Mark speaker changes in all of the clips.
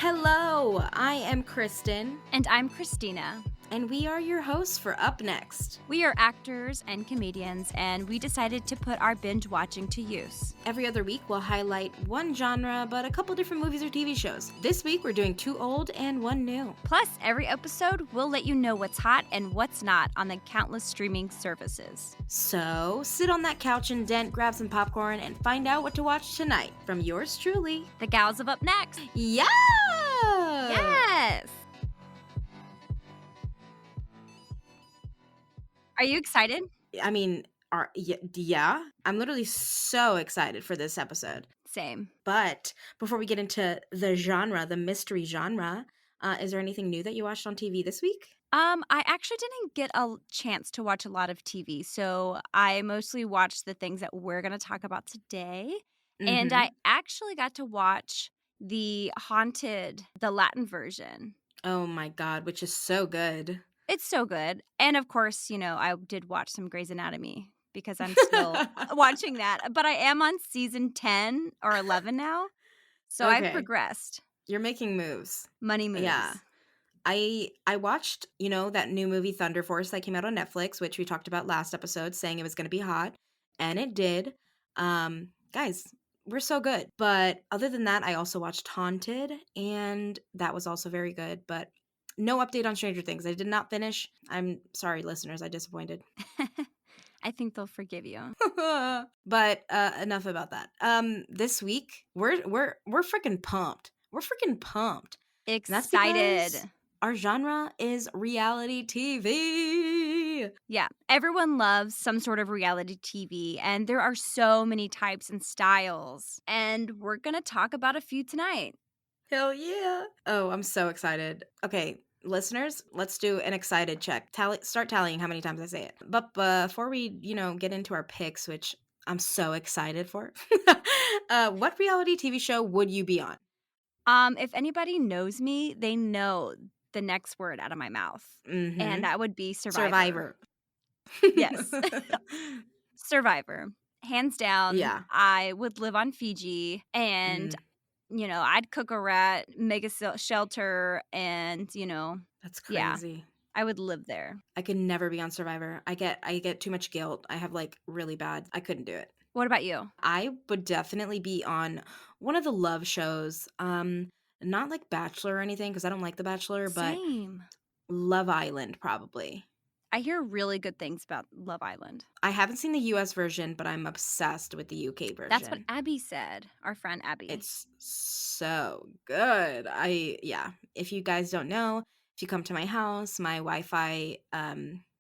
Speaker 1: Hello, I am Kristen,
Speaker 2: And I'm Kristina.
Speaker 1: and we are your hosts for Up Next.
Speaker 2: We are actors and comedians, and we decided to put our binge watching to use.
Speaker 1: Every other week, we'll highlight one genre, but a couple different movies or TV shows. This week, we're doing two old and one new.
Speaker 2: Plus, every episode, we'll let you know what's hot and what's not on the countless streaming services.
Speaker 1: So, sit on that couch and dent, grab some popcorn, and find out what to watch tonight from yours truly,
Speaker 2: The gals of Up Next.
Speaker 1: Yeah!
Speaker 2: Yes! Are you excited?
Speaker 1: I mean, yeah, I'm literally so excited for this episode.
Speaker 2: Same.
Speaker 1: But before we get into the genre, the mystery genre, is there anything new that you watched on TV this week?
Speaker 2: I actually didn't get a chance to watch a lot of TV, so I mostly watched the things that we're going to talk about today. And
Speaker 1: Mhm.
Speaker 2: I actually got to watch the Latin version.
Speaker 1: Oh my God, which is so good.
Speaker 2: It's so good. And of course, I did watch some Grey's Anatomy because I'm still watching that. But I am on season 10 or 11 now. So I've
Speaker 1: Okay.
Speaker 2: progressed.
Speaker 1: You're making moves.
Speaker 2: Money moves.
Speaker 1: Yeah. I watched, that new movie Thunder Force that came out on Netflix, which we talked about last episode, saying it was going to be hot, and it did. Guys, we're so good. But other than that, I also watched Haunted, and that was also very good. But no update on Stranger Things. I did not finish. I'm sorry, listeners. I disappointed.
Speaker 2: I think they'll forgive you.
Speaker 1: But enough about that. This week we're freaking pumped. We're freaking pumped. And that's
Speaker 2: Excited.
Speaker 1: because our genre is reality TV.
Speaker 2: Yeah. Everyone loves some sort of reality TV, and there are so many types and styles. And we're going to talk about a few tonight.
Speaker 1: Hell yeah. Oh, I'm so excited. Okay, listeners, let's do an excited check. Start tallying how many times I say it. But before we, get into our picks, which I'm so excited for, what reality TV show would you be on?
Speaker 2: If anybody knows me, they know the next word out of my mouth.
Speaker 1: Mhm.
Speaker 2: And that would be
Speaker 1: Survivor.
Speaker 2: Yes. Survivor. Hands down.
Speaker 1: Yeah.
Speaker 2: I would live on Fiji and, I'd cook a rat, make a shelter, and,
Speaker 1: That's
Speaker 2: yeah,
Speaker 1: crazy.
Speaker 2: I would live there.
Speaker 1: I could never be on Survivor. I get too much guilt. I have really bad. I couldn't do it.
Speaker 2: What about you?
Speaker 1: I would definitely be on one of the love shows. Not like Bachelor or anything because I don't like The Bachelor, but
Speaker 2: Same.
Speaker 1: Love Island probably.
Speaker 2: I hear really good things about Love Island.
Speaker 1: I haven't seen the US version, but I'm obsessed with the UK version.
Speaker 2: That's what Abby said, our friend Abby.
Speaker 1: It's so good. If you guys don't know, if you come to my house, my Wi-Fi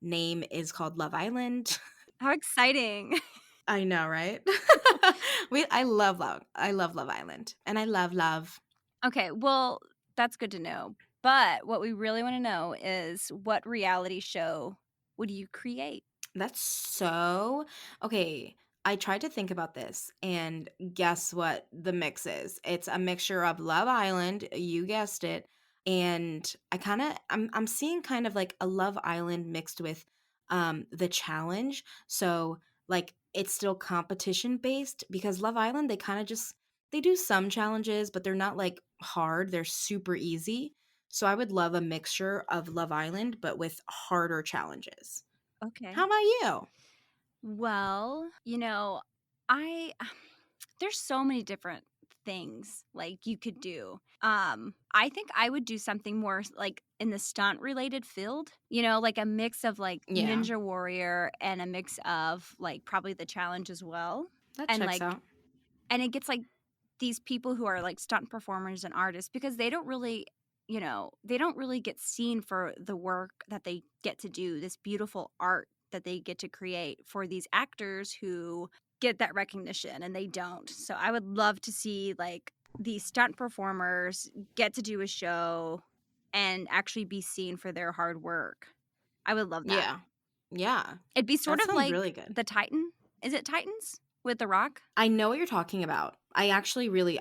Speaker 1: name is called Love Island.
Speaker 2: How exciting.
Speaker 1: I know, right? I love Love Island, and I love love.
Speaker 2: Okay, well, that's good to know. But what we really want to know is what reality show would you create?
Speaker 1: That's so okay. I tried to think about this, and guess what the mix is? It's a mixture of Love Island, you guessed it, and I'm seeing kind of like a Love Island mixed with The Challenge. So it's still competition based because Love Island they do some challenges, but they're not like hard. They're super easy. So I would love a mixture of Love Island but with harder challenges.
Speaker 2: Okay.
Speaker 1: How about you?
Speaker 2: Well, I there's so many different things like you could do. I think I would do something more like in the stunt related field, like a mix of like
Speaker 1: Yeah.
Speaker 2: Ninja Warrior and a mix of like probably The Challenge as well.
Speaker 1: That
Speaker 2: And
Speaker 1: checks out.
Speaker 2: And it gets like these people who are like stunt performers and artists because they don't really get seen for the work that they get to do, this beautiful art that they get to create for these actors who get that recognition and they don't. So I would love to see like these stunt performers get to do a show and actually be seen for their hard work. I would love that.
Speaker 1: Yeah. Yeah.
Speaker 2: It'd be sort
Speaker 1: That
Speaker 2: of
Speaker 1: sounds
Speaker 2: like
Speaker 1: really good.
Speaker 2: the Titan. Is it Titans with The Rock?
Speaker 1: I know what you're talking about. I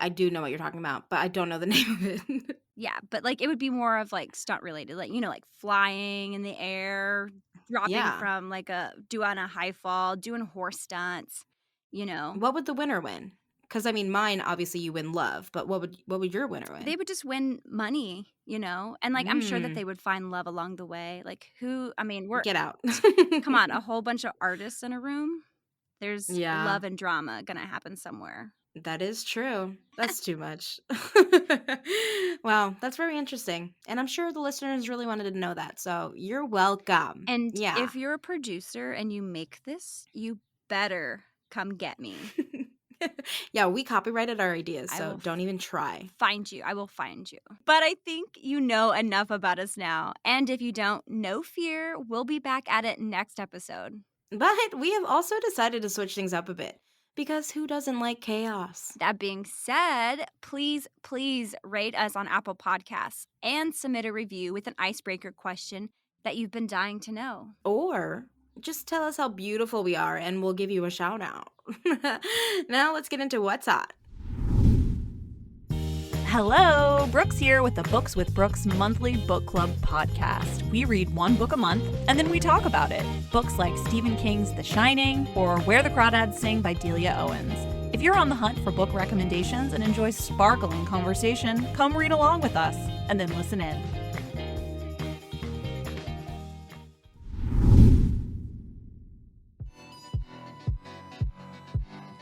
Speaker 1: do know what you're talking about, but I don't know the name of it.
Speaker 2: Yeah, but like it would be more of like stunt related, like like flying in the air, dropping
Speaker 1: Yeah.
Speaker 2: from like doing a high fall, doing horse stunts,
Speaker 1: What would the winner win? Because I mean, mine obviously you win love, but what would your winner win?
Speaker 2: They would just win money, you know? And, like, I'm sure that they would find love along the way. Like, we're
Speaker 1: Get out.
Speaker 2: come on, a whole bunch of artists in a room? There's
Speaker 1: Yeah,
Speaker 2: love and drama gonna happen somewhere.
Speaker 1: that is true. That's too much. Wow, that's very interesting. And I'm sure the listeners really wanted to know that. So you're welcome.
Speaker 2: And
Speaker 1: Yeah.
Speaker 2: if you're a producer and you make this, you better come get me.
Speaker 1: Yeah, we copyrighted our ideas,
Speaker 2: I
Speaker 1: so
Speaker 2: will
Speaker 1: don't even try.
Speaker 2: find you. I will find you. But I think you know enough about us now. And if you don't, no fear. We'll be back at it next episode.
Speaker 1: But we have also decided to switch things up a bit because who doesn't like chaos?
Speaker 2: That being said, please, please rate us on Apple Podcasts and submit a review with an icebreaker question that you've been dying to know.
Speaker 1: Or just tell us how beautiful we are and we'll give you a shout out. Now let's get into what's hot.
Speaker 3: Hello, Brooks here with the Books with Brooks monthly book club podcast. We read one book a month and then we talk about it. Books like Stephen King's The Shining or Where the Crawdads Sing by Delia Owens. If you're on the hunt for book recommendations and enjoy sparkling conversation, come read along with us and then listen in.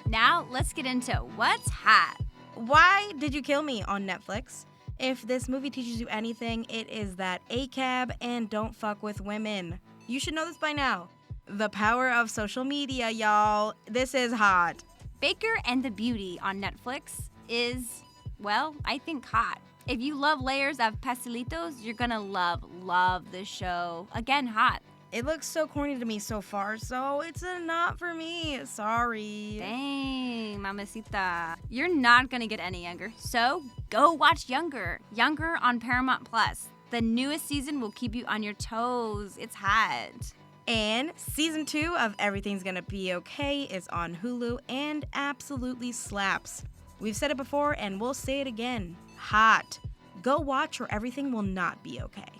Speaker 2: Now, let's get into what's hot.
Speaker 1: Why Did You Kill Me on Netflix? If this movie teaches you anything, it is that ACAB and don't fuck with women. You should know this by now. The power of social media, y'all. This is hot.
Speaker 2: Baker and the Beauty on Netflix is, well, I think hot. If you love layers of pastelitos, you're gonna love this show. Again, hot.
Speaker 1: It looks so corny to me so far, so it's a not for me. Sorry.
Speaker 2: Dang, mamacita. You're not gonna get any younger, so go watch Younger. Younger on Paramount Plus. The newest season will keep you on your toes. It's hot.
Speaker 1: And season 2 of Everything's Gonna Be Okay is on Hulu and absolutely slaps. We've said it before and we'll say it again. Hot. Go watch or everything will not be okay.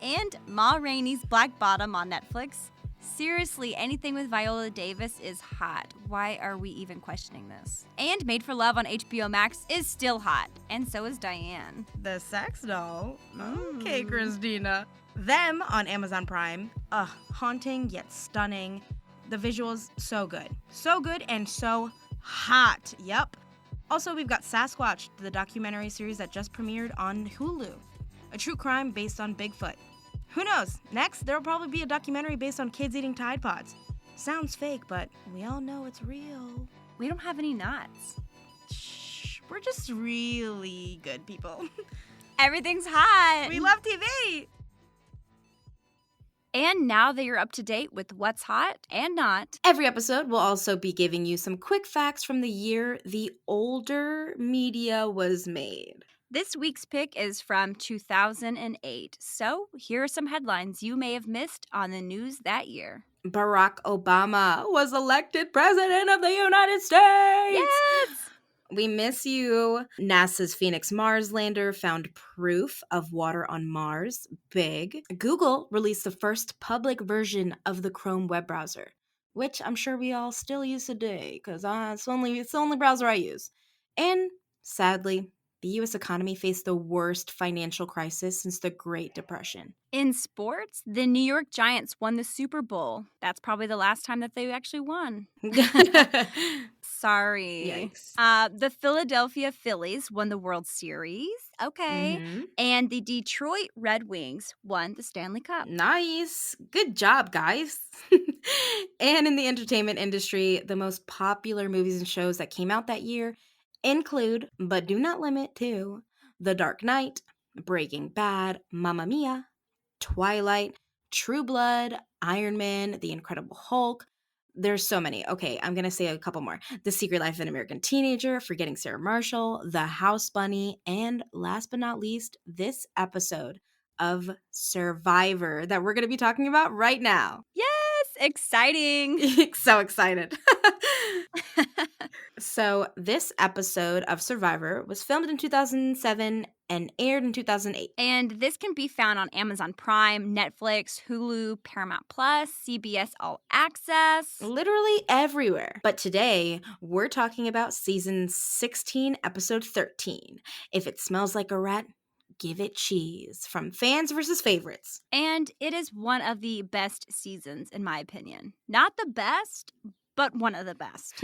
Speaker 2: And Ma Rainey's Black Bottom on Netflix. Seriously, anything with Viola Davis is hot. Why are we even questioning this? And Made for Love on HBO Max is still hot, and so is Diane.
Speaker 1: The sex doll? Okay, Kristina. Them on Amazon Prime. Haunting yet stunning. The visuals, so good. So good and so hot. Yep. Also, we've got Sasquatch, the documentary series that just premiered on Hulu. A true crime based on Bigfoot. Who knows? Next, there'll probably be a documentary based on kids eating Tide Pods. Sounds fake, but we all know it's real.
Speaker 2: We don't have any knots.
Speaker 1: Shh, we're just really good people.
Speaker 2: Everything's hot.
Speaker 1: We love TV.
Speaker 2: And now that you're up to date with what's hot and not,
Speaker 1: Every episode will also be giving you some quick facts from the year the older media was made.
Speaker 2: this week's pick is from 2008. So here are some headlines you may have missed on the news that year.
Speaker 1: Barack Obama was elected president of the United States.
Speaker 2: Yes!
Speaker 1: We miss you. NASA's Phoenix Mars lander found proof of water on Mars. Big. Google released the first public version of the Chrome web browser, which I'm sure we all still use today because it's the only browser I use. And sadly, the U.S. economy faced the worst financial crisis since the Great Depression.
Speaker 2: In sports, the New York Giants won the Super Bowl. That's probably the last time that they actually won. Sorry.
Speaker 1: Yikes.
Speaker 2: The Philadelphia Phillies won the World Series. Okay.
Speaker 1: Mhm.
Speaker 2: And the Detroit Red Wings won the Stanley Cup.
Speaker 1: Nice. Good job, guys. And in the entertainment industry, the most popular movies and shows that came out that year include, but do not limit to, The Dark Knight, Breaking Bad, Mamma Mia, Twilight, True Blood, Iron Man, The Incredible Hulk. There's so many. Okay, I'm going to say a couple more. The Secret Life of an American Teenager, Forgetting Sarah Marshall, The House Bunny, and last but not least, this episode of Survivor that we're going to be talking about right now.
Speaker 2: Yes, exciting.
Speaker 1: So excited. So this episode of Survivor was filmed in 2007 and aired in 2008.
Speaker 2: And this can be found on Amazon Prime, Netflix, Hulu, Paramount Plus, CBS All Access.
Speaker 1: Literally everywhere. But today, we're talking about season 16, episode 13. If it smells like a rat, give it cheese. From fans versus favorites.
Speaker 2: And it is one of the best seasons, in my opinion. Not the best, but one of the best.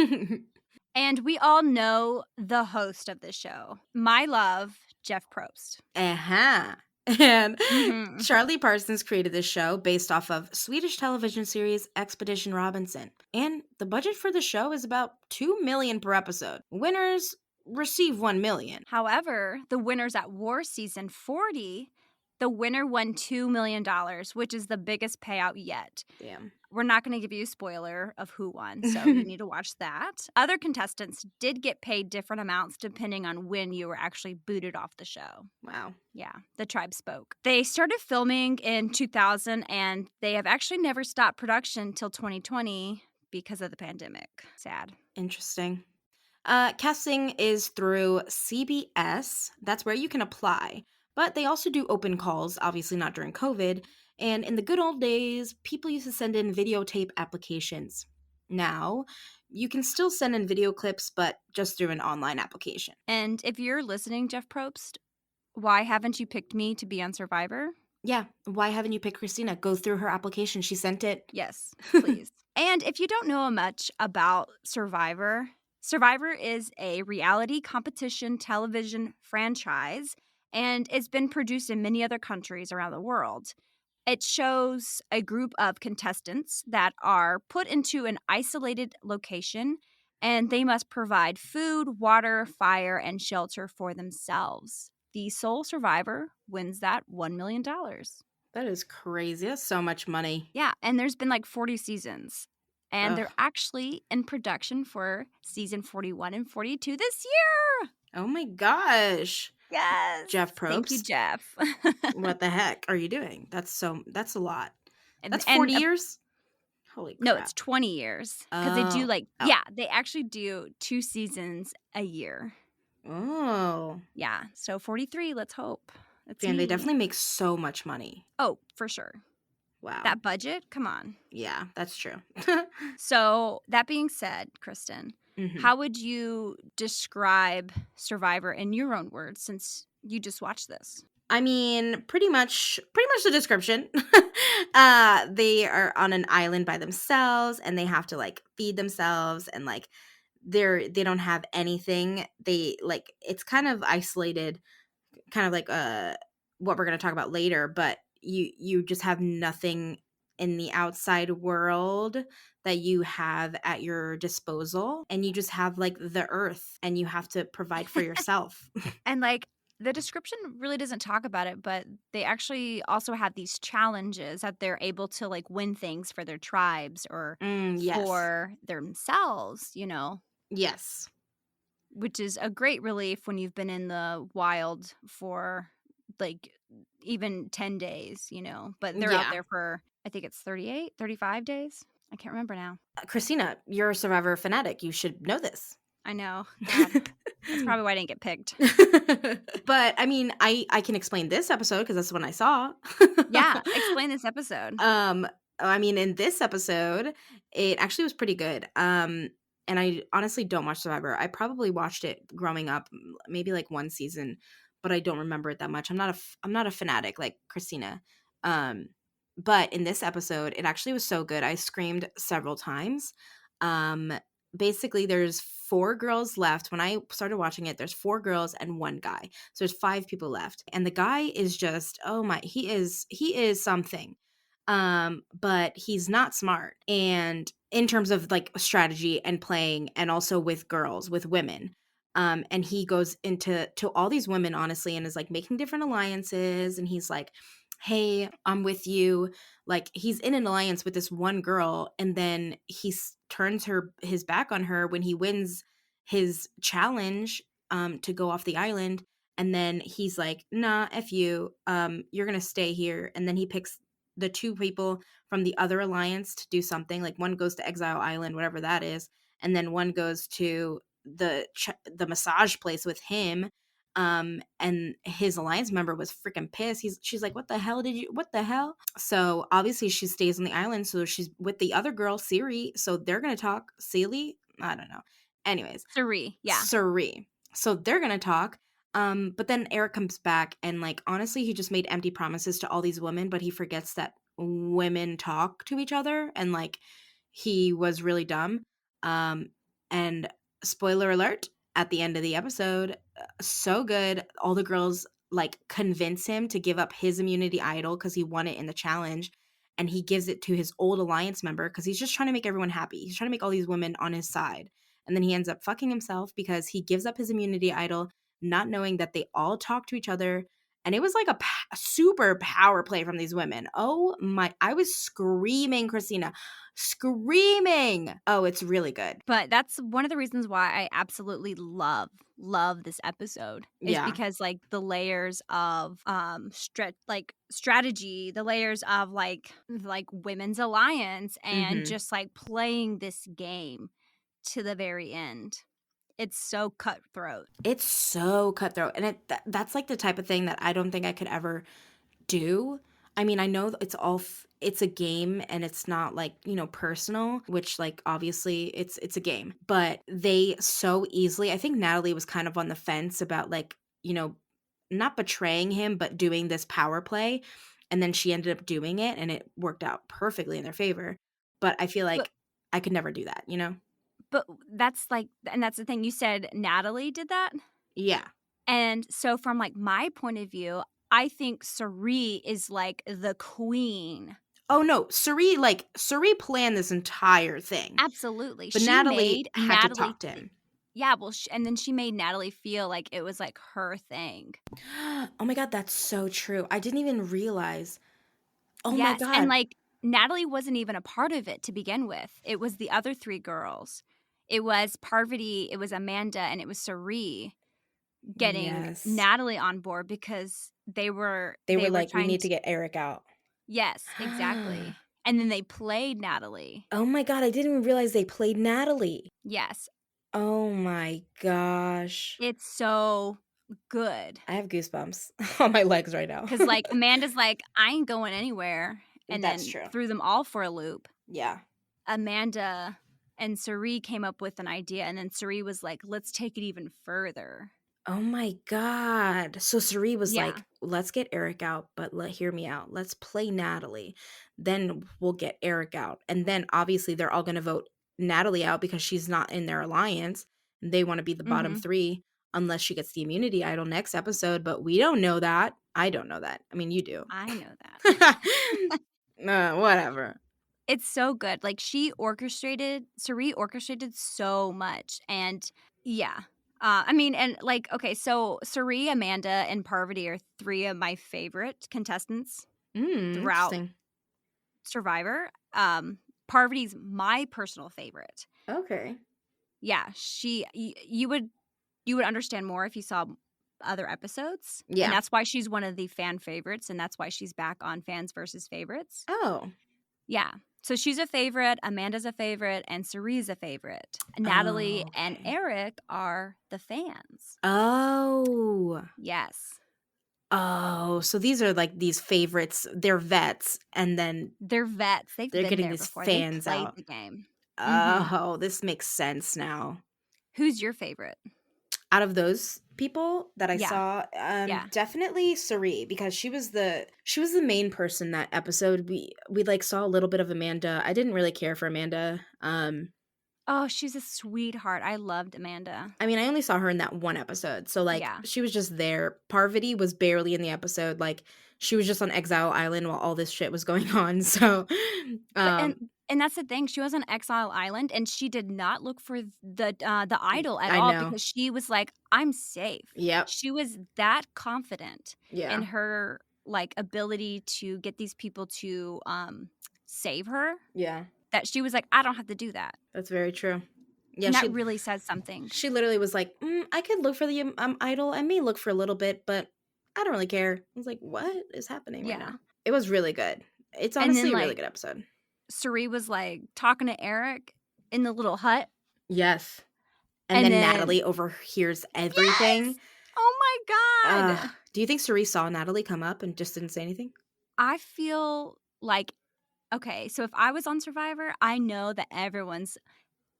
Speaker 2: And we all know the host of this show, my love, Jeff Probst.
Speaker 1: Uh-huh. And
Speaker 2: Mhm.
Speaker 1: Charlie Parsons created this show based off of Swedish television series Expedition Robinson. And the budget for the show is about $2 million per episode. Winners receive $1 million.
Speaker 2: However, the Winners at War season 40, the winner won $2 million, which is the biggest payout yet.
Speaker 1: Damn.
Speaker 2: We're not going to give you a spoiler of who won, so you need to watch that. Other contestants did get paid different amounts depending on when you were actually booted off the show.
Speaker 1: Wow.
Speaker 2: Yeah, the tribe spoke. They started filming in 2000, and they have actually never stopped production till 2020 because of the pandemic. Sad.
Speaker 1: Interesting. Casting is through CBS. That's where you can apply. But they also do open calls, obviously not during COVID. And in the good old days, people used to send in videotape applications. Now, you can still send in video clips, but just through an online application.
Speaker 2: And if you're listening, Jeff Probst, why haven't you picked me to be on Survivor?
Speaker 1: Yeah, why haven't you picked Kristina? Go through her application. She sent it.
Speaker 2: Yes, please. And if you don't know much about Survivor, Survivor is a reality competition television franchise, and it's been produced in many other countries around the world. It shows a group of contestants that are put into an isolated location, and they must provide food, water, fire, and shelter for themselves. The sole survivor wins that $1 million.
Speaker 1: That is crazy. That's so much money.
Speaker 2: Yeah, and there's been like 40 seasons. And
Speaker 1: Ugh.
Speaker 2: they're actually in production for season 41 and 42 this year.
Speaker 1: Oh my gosh.
Speaker 2: Yes.
Speaker 1: Jeff
Speaker 2: Thank you,
Speaker 1: Probst.
Speaker 2: Jeff.
Speaker 1: What the heck are you doing? That's a lot.
Speaker 2: And-
Speaker 1: That's
Speaker 2: and,
Speaker 1: 40 years? Holy crap.
Speaker 2: No, it's 20 years. Because they do
Speaker 1: Oh.
Speaker 2: yeah, they actually do 2 seasons a year.
Speaker 1: Oh.
Speaker 2: Yeah, so 43, let's hope. That's
Speaker 1: Man, they
Speaker 2: me.
Speaker 1: definitely make so much money.
Speaker 2: Oh, for sure.
Speaker 1: Wow.
Speaker 2: That budget, come on.
Speaker 1: Yeah, that's true.
Speaker 2: So, that being said, Kristen,
Speaker 1: Mhm.
Speaker 2: how would you describe Survivor in your own words since you just watched this?
Speaker 1: I mean, pretty much the description. They are on an island by themselves and they have to like feed themselves and like they don't have anything. They like it's kind of isolated, kind of like what we're going to talk about later, but you just have nothing in the outside world that you have at your disposal, and you just have like the earth and you have to provide for yourself.
Speaker 2: And like the description really doesn't talk about it, but they actually also have these challenges that they're able to like win things for their tribes or
Speaker 1: Yes.
Speaker 2: for themselves,
Speaker 1: Yes.
Speaker 2: which is a great relief when you've been in the wild for like even 10 days, but they're
Speaker 1: Yeah.
Speaker 2: out there for, I think it's 38, 35 days. I can't remember now.
Speaker 1: Kristina, you're a Survivor fanatic. You should know this.
Speaker 2: I know. God, that's probably why I didn't get picked.
Speaker 1: But I mean, I can explain this episode because that's the one I saw.
Speaker 2: Yeah, explain this episode.
Speaker 1: I mean, in this episode, it actually was pretty good. And I honestly don't watch Survivor. I probably watched it growing up, maybe like one season, but I don't remember it that much. I'm not a fanatic like Kristina. But in this episode, it actually was so good. I screamed several times. Basically, there's 4 girls left. When I started watching it, there's 4 girls and 1 guy. So there's 5 people left. And the guy is just, oh my, he is something. But he's not smart. And in terms of like strategy and playing and also with girls, with women. And he goes into all these women, honestly, and is like making different alliances. And he's like, hey, I'm with you. Like he's in an alliance with this one girl, and then he turns his back on her when he wins his challenge to go off the island. And then he's like, nah, F you. You're gonna stay here. And then he picks the 2 people from the other alliance to do something. Like one goes to Exile Island, whatever that is, and then one goes to the massage place with him. And his alliance member was freaking pissed. She's like, what the hell? So obviously she stays on the island. So she's with the other girl, Siri. So they're going to talk. Sealy? I don't know. Anyways,
Speaker 2: Suri, yeah.
Speaker 1: Suri. So they're going to talk. But then Eric comes back and like, honestly, he just made empty promises to all these women, but he forgets that women talk to each other, and like he was really dumb. And spoiler alert, at the end of the episode, so good, all the girls like convince him to give up his immunity idol because he won it in the challenge, and he gives it to his old alliance member because he's just trying to make everyone happy. He's trying to make all these women on his side, and then he ends up fucking himself because he gives up his immunity idol, not knowing that they all talk to each other. And it was like a super power play from these women. Oh my, I was screaming, Kristina, screaming. Oh, it's really good.
Speaker 2: But that's one of the reasons why I absolutely love this episode, is
Speaker 1: Yeah.
Speaker 2: because like the layers of strategy, the layers of like women's alliance, and just like playing this game to the very end. It's so cutthroat.
Speaker 1: It's so cutthroat. And that's like the type of thing that I don't think I could ever do. I mean, I know it's a game and it's not like, personal, which like obviously it's a game. But they so easily, I think Natalie was kind of on the fence about like, not betraying him, but doing this power play. And then she ended up doing it and it worked out perfectly in their favor. But I feel like I could never do that,
Speaker 2: But that's the thing. You said Natalie did that?
Speaker 1: Yeah.
Speaker 2: And so from like my point of view, I think Suri is like the queen.
Speaker 1: Oh no, Suri planned this entire thing.
Speaker 2: Absolutely.
Speaker 1: But Natalie had to talk to him.
Speaker 2: Yeah, well, and then she made Natalie feel like it was like her thing.
Speaker 1: Oh my God, that's so true. I didn't even realize. Oh my
Speaker 2: Yes,
Speaker 1: God.
Speaker 2: and like Natalie wasn't even a part of it to begin with. It was the other three girls. It was Parvati, it was Amanda, and it was Suri getting Natalie on board because they were
Speaker 1: like, we
Speaker 2: trying
Speaker 1: need to get Eric out.
Speaker 2: Yes, exactly. And then they played Natalie.
Speaker 1: Oh my God, I didn't even realize they played Natalie.
Speaker 2: Yes.
Speaker 1: Oh my gosh.
Speaker 2: It's so good.
Speaker 1: I have goosebumps on my legs right now.
Speaker 2: Because like Amanda's like, I ain't going anywhere. And
Speaker 1: That's
Speaker 2: then
Speaker 1: true.
Speaker 2: threw them all for a loop.
Speaker 1: Yeah.
Speaker 2: Amanda and Suri came up with an idea, and then Suri was like, let's take it even further.
Speaker 1: Oh my God. So Suri was like, let's get Eric out, but hear me out. Let's play Natalie. Then we'll get Eric out. And then obviously they're all going to vote Natalie out because she's not in their alliance. And they want to be the bottom three unless she gets the immunity idol next episode. But we don't know that. I don't know that. I mean, you do.
Speaker 2: I know that.
Speaker 1: Whatever.
Speaker 2: It's so good. Like Suri orchestrated so much. And yeah. I mean, and like, okay, so Suri, Amanda, and Parvati are three of my favorite contestants throughout Survivor. Parvati's my personal favorite.
Speaker 1: Okay.
Speaker 2: Yeah, you would understand more if you saw other episodes.
Speaker 1: Yeah.
Speaker 2: And that's why she's one of the fan favorites, and that's why she's back on Fans versus Favorites.
Speaker 1: Oh.
Speaker 2: Yeah. So she's a favorite, Amanda's a favorite, and Suri's a favorite. Natalie and Eric are the fans.
Speaker 1: Oh.
Speaker 2: Yes.
Speaker 1: Oh, so these are like these favorites. They're vets, and then
Speaker 2: they're vets. They're
Speaker 1: getting these fans
Speaker 2: they played
Speaker 1: out.
Speaker 2: The game.
Speaker 1: Oh, this makes sense now.
Speaker 2: Who's your favorite?
Speaker 1: Out of those people that I saw, definitely Suri, because she was the main person that episode. We like saw a little bit of Amanda. I didn't really care for Amanda.
Speaker 2: Oh, she's a sweetheart. I loved Amanda.
Speaker 1: I mean, I only saw her in that one episode, so like she was just there. Parvati was barely in the episode. Like she was just on Exile Island while all this shit was going on. So,
Speaker 2: and that's the thing. She was on Exile Island, and she did not look for the idol at all because she was like, "I'm safe."
Speaker 1: Yep.
Speaker 2: She was that confident
Speaker 1: in
Speaker 2: her like ability to get these people to save her.
Speaker 1: Yeah.
Speaker 2: That she was like, I don't have to do that.
Speaker 1: That's very true. Yeah,
Speaker 2: and that really says something.
Speaker 1: She literally was like, I could look for the idol. I may look for a little bit, but I don't really care. I was like, what is happening right now? It was really good. It's honestly a really good episode.
Speaker 2: Suri was like talking to Eric in the little hut.
Speaker 1: Yes. And then Natalie overhears everything.
Speaker 2: Yes! Oh my God.
Speaker 1: Do you think Cerise saw Natalie come up and just didn't say anything?
Speaker 2: I feel like, okay, so if I was on Survivor, I know that everyone's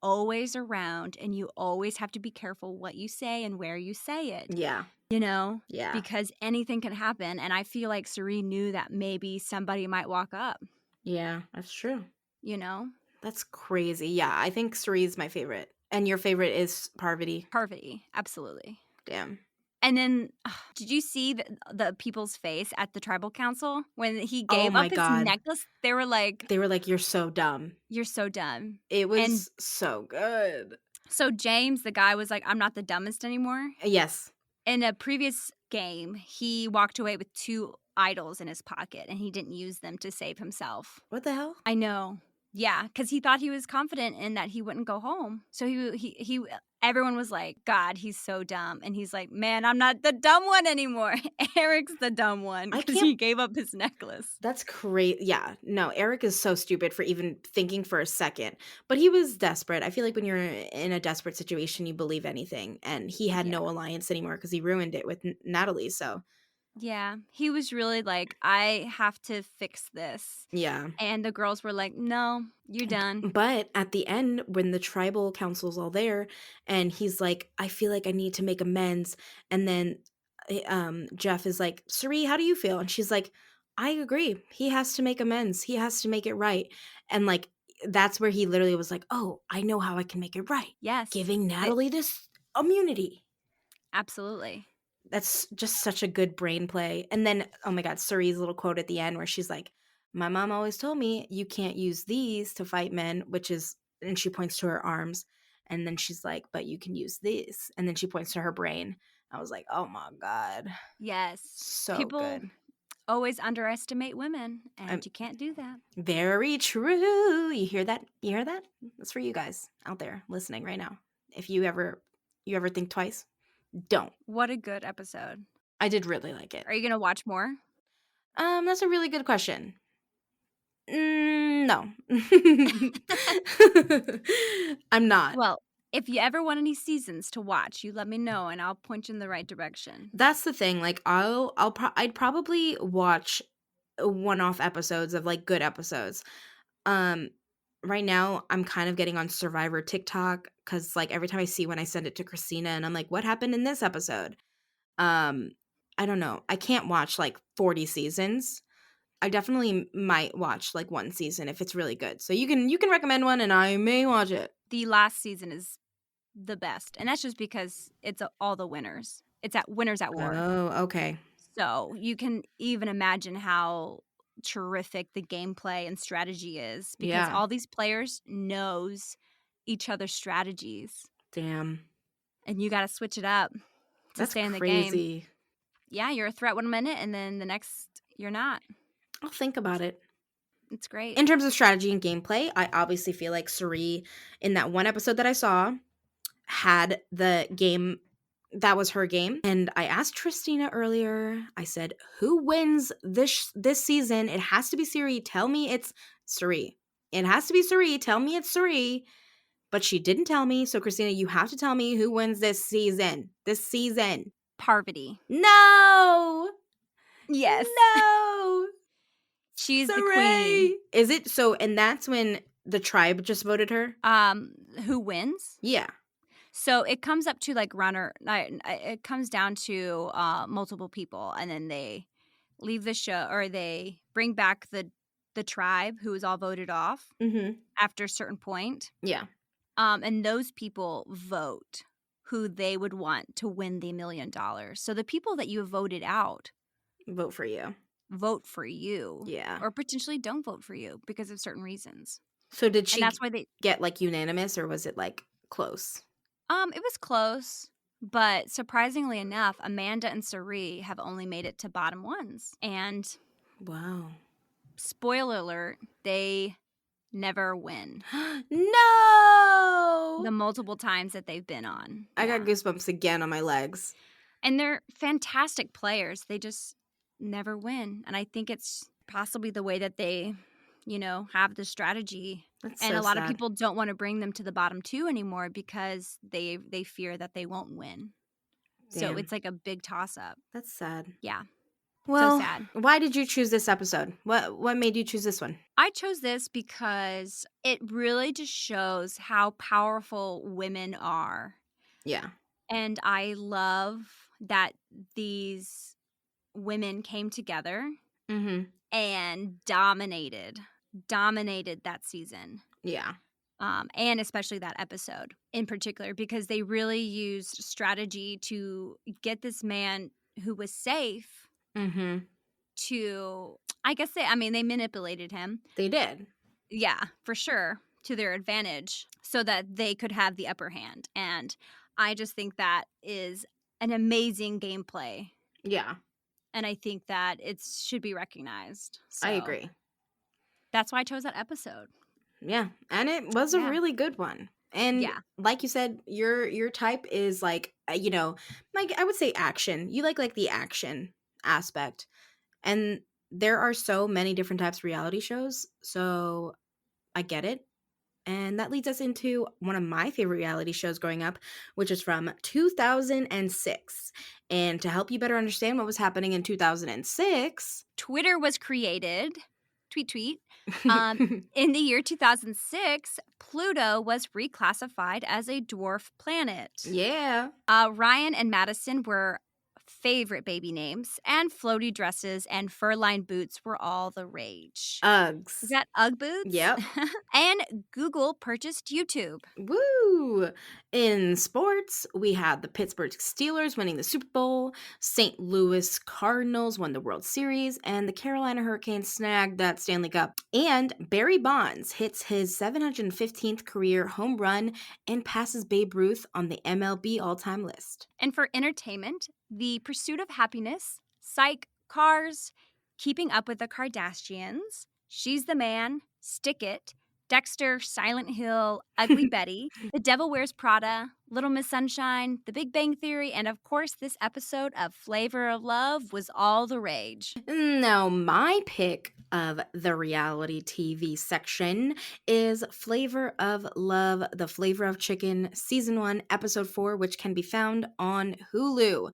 Speaker 2: always around and you always have to be careful what you say and where you say it,
Speaker 1: Yeah.
Speaker 2: you know,
Speaker 1: Yeah.
Speaker 2: because anything can happen. And I feel like Suri knew that maybe somebody might walk up,
Speaker 1: Yeah, that's true.
Speaker 2: you know?
Speaker 1: That's crazy. Yeah, I think Cerise is my favorite. And your favorite is Parvati.
Speaker 2: Parvati, absolutely.
Speaker 1: Damn.
Speaker 2: And then, did you see the people's face at the tribal council when he
Speaker 1: Oh
Speaker 2: gave
Speaker 1: my
Speaker 2: up his
Speaker 1: God.
Speaker 2: necklace? They were like,
Speaker 1: They were like, you're so dumb.
Speaker 2: "You're so dumb."
Speaker 1: It
Speaker 2: And
Speaker 1: was so good.
Speaker 2: so James, the guy, was like, "I'm not the dumbest anymore."
Speaker 1: Yes.
Speaker 2: In a previous game, he walked away with 2 idols in his pocket, and he didn't use them to save himself.
Speaker 1: What the hell?
Speaker 2: I know. Yeah, because he thought he was confident in that he wouldn't go home. So he everyone was like, "God, he's so dumb." And he's like, "Man, I'm not the dumb one anymore. Eric's the dumb one
Speaker 1: I
Speaker 2: because
Speaker 1: can't.
Speaker 2: he gave up his necklace."
Speaker 1: That's crazy. Yeah. No, Eric is so stupid for even thinking for a second. But he was desperate. I feel like when you're in a desperate situation, you believe anything. And he had
Speaker 2: Yeah.
Speaker 1: no alliance anymore because he ruined it with Natalie. So,
Speaker 2: Yeah, he was really like, "I have to fix this."
Speaker 1: yeah.
Speaker 2: And the girls were like, "No, you're done."
Speaker 1: But at the end, when the tribal council's all there, and he's like, I feel like I need to make amends. And then Jeff is like, Suri, how do you feel? And she's like, I agree. He has to make amends. He has to make it right. And like, that's where he literally was like, oh, I know how I can make it right.
Speaker 2: Yes.
Speaker 1: Giving
Speaker 2: They-
Speaker 1: Natalie this immunity.
Speaker 2: absolutely.
Speaker 1: That's just such a good brain play. And then, oh my God, Suri's little quote at the end where she's like, my mom always told me you can't use these to fight men, which is, and she points to her arms. And then she's like, but you can use this. And then she points to her brain. I was like, oh my God.
Speaker 2: Yes.
Speaker 1: So
Speaker 2: People
Speaker 1: good.
Speaker 2: always underestimate women, and
Speaker 1: I'm-
Speaker 2: you can't do that.
Speaker 1: Very true. You hear that? You hear that? That's for you guys out there listening right now. If you ever think twice, don't.
Speaker 2: What a good episode.
Speaker 1: I did really like it.
Speaker 2: Are you going to watch more?
Speaker 1: That's a really good question. No. I'm not.
Speaker 2: Well, if you ever want any seasons to watch, you let me know and I'll point you in the right direction.
Speaker 1: That's the thing. Like I'd probably watch one-off episodes of like good episodes. Right now I'm kind of getting on Survivor TikTok cuz like every time I see when I send it to Kristina and I'm like, what happened in this episode? I don't know. I can't watch like 40 seasons. I definitely might watch like one season if it's really good. So you can recommend one and I may watch it.
Speaker 2: The last season is the best, and that's just because it's all the winners. It's at Winners at War.
Speaker 1: Oh, okay.
Speaker 2: So you can even imagine how terrific the gameplay and strategy is because
Speaker 1: Yeah.
Speaker 2: all these players knows each other's strategies,
Speaker 1: Damn.
Speaker 2: and you got to switch it up to
Speaker 1: That's
Speaker 2: stay in the game.
Speaker 1: crazy.
Speaker 2: Yeah, you're a threat 1 minute, and then the next you're not.
Speaker 1: I'll think about it.
Speaker 2: It's great.
Speaker 1: In terms of strategy and gameplay, I obviously feel like Suri, in that one episode that I saw, had the game that was her game. And I asked Kristina earlier, I said, who wins this season? It has to be Suri. Tell me it's Suri. It has to be Suri. Tell me it's Suri. But she didn't tell me. So, Kristina, you have to tell me who wins this season. This season.
Speaker 2: Parvati.
Speaker 1: No!
Speaker 2: Yes.
Speaker 1: No!
Speaker 2: She's the
Speaker 1: Suri!
Speaker 2: queen.
Speaker 1: Is it so? And that's when the tribe just voted her?
Speaker 2: Who wins?
Speaker 1: Yeah.
Speaker 2: So it comes up to like it comes down to multiple people, and then they leave the show, or they bring back the tribe who was all voted off
Speaker 1: Mm-hmm.
Speaker 2: after a certain point.
Speaker 1: Yeah.
Speaker 2: And those people vote who they would want to win the $1 million. So the people that you have voted out
Speaker 1: Vote for you.
Speaker 2: vote for you.
Speaker 1: Yeah.
Speaker 2: Or potentially don't vote for you because of certain reasons.
Speaker 1: So did she
Speaker 2: And that's why they
Speaker 1: get like unanimous or was it like close?
Speaker 2: it was close, but surprisingly enough, Amanda and Suri have only made it to bottom ones. And
Speaker 1: Wow.
Speaker 2: spoiler alert, they never win
Speaker 1: No!
Speaker 2: the multiple times that they've been on.
Speaker 1: I
Speaker 2: Yeah.
Speaker 1: got goosebumps again on my legs.
Speaker 2: And they're fantastic players. They just never win. And I think it's possibly the way that they, have the strategy.
Speaker 1: That's
Speaker 2: And
Speaker 1: so
Speaker 2: a lot of
Speaker 1: sad.
Speaker 2: people don't want to bring them to the bottom 2 anymore because they fear that they won't win. So
Speaker 1: Damn.
Speaker 2: it's like a big toss-up.
Speaker 1: That's sad.
Speaker 2: Yeah, so
Speaker 1: Well,
Speaker 2: sad.
Speaker 1: why did you choose this episode? What made you choose this one?
Speaker 2: I chose this because it really just shows how powerful women are.
Speaker 1: Yeah.
Speaker 2: And I love that these women came together
Speaker 1: Mm-hmm.
Speaker 2: and dominated that season.
Speaker 1: Yeah.
Speaker 2: And especially that episode in particular, because they really used strategy to get this man who was safe
Speaker 1: Mm-hmm.
Speaker 2: to, I guess they manipulated him.
Speaker 1: They did.
Speaker 2: Yeah, for sure, to their advantage so that they could have the upper hand. And I just think that is an amazing gameplay.
Speaker 1: Yeah.
Speaker 2: And I think that it should be recognized. So
Speaker 1: I agree.
Speaker 2: that's why I chose that episode.
Speaker 1: Yeah. And it was a
Speaker 2: Yeah.
Speaker 1: really good one. And
Speaker 2: Yeah.
Speaker 1: like you said, your type is like, like I would say action. You like the action aspect. And there are so many different types of reality shows. So I get it. And that leads us into one of my favorite reality shows growing up, which is from 2006. And to help you better understand what was happening in 2006,
Speaker 2: Twitter was created. Tweet. In the year 2006, Pluto was reclassified as a dwarf planet.
Speaker 1: yeah.
Speaker 2: Ryan and Madison were favorite baby names, and floaty dresses and fur-lined boots were all the rage.
Speaker 1: Uggs.
Speaker 2: Is that Ugg boots?
Speaker 1: Yep.
Speaker 2: And Google purchased YouTube.
Speaker 1: Woo! In sports, we had the Pittsburgh Steelers winning the Super Bowl, St. Louis Cardinals won the World Series, and the Carolina Hurricanes snagged that Stanley Cup. And Barry Bonds hits his 715th career home run and passes Babe Ruth on the MLB all-time list.
Speaker 2: And for entertainment, The Pursuit of Happiness, Psych, Cars, Keeping Up with the Kardashians, She's the Man, Stick It, Dexter, Silent Hill, Ugly Betty, The Devil Wears Prada, Little Miss Sunshine, The Big Bang Theory, and of course this episode of Flavor of Love was all the rage.
Speaker 1: Now, my pick of the reality TV section is Flavor of Love, The Flavor of Chicken, Season 1, Episode 4, which can be found on Hulu.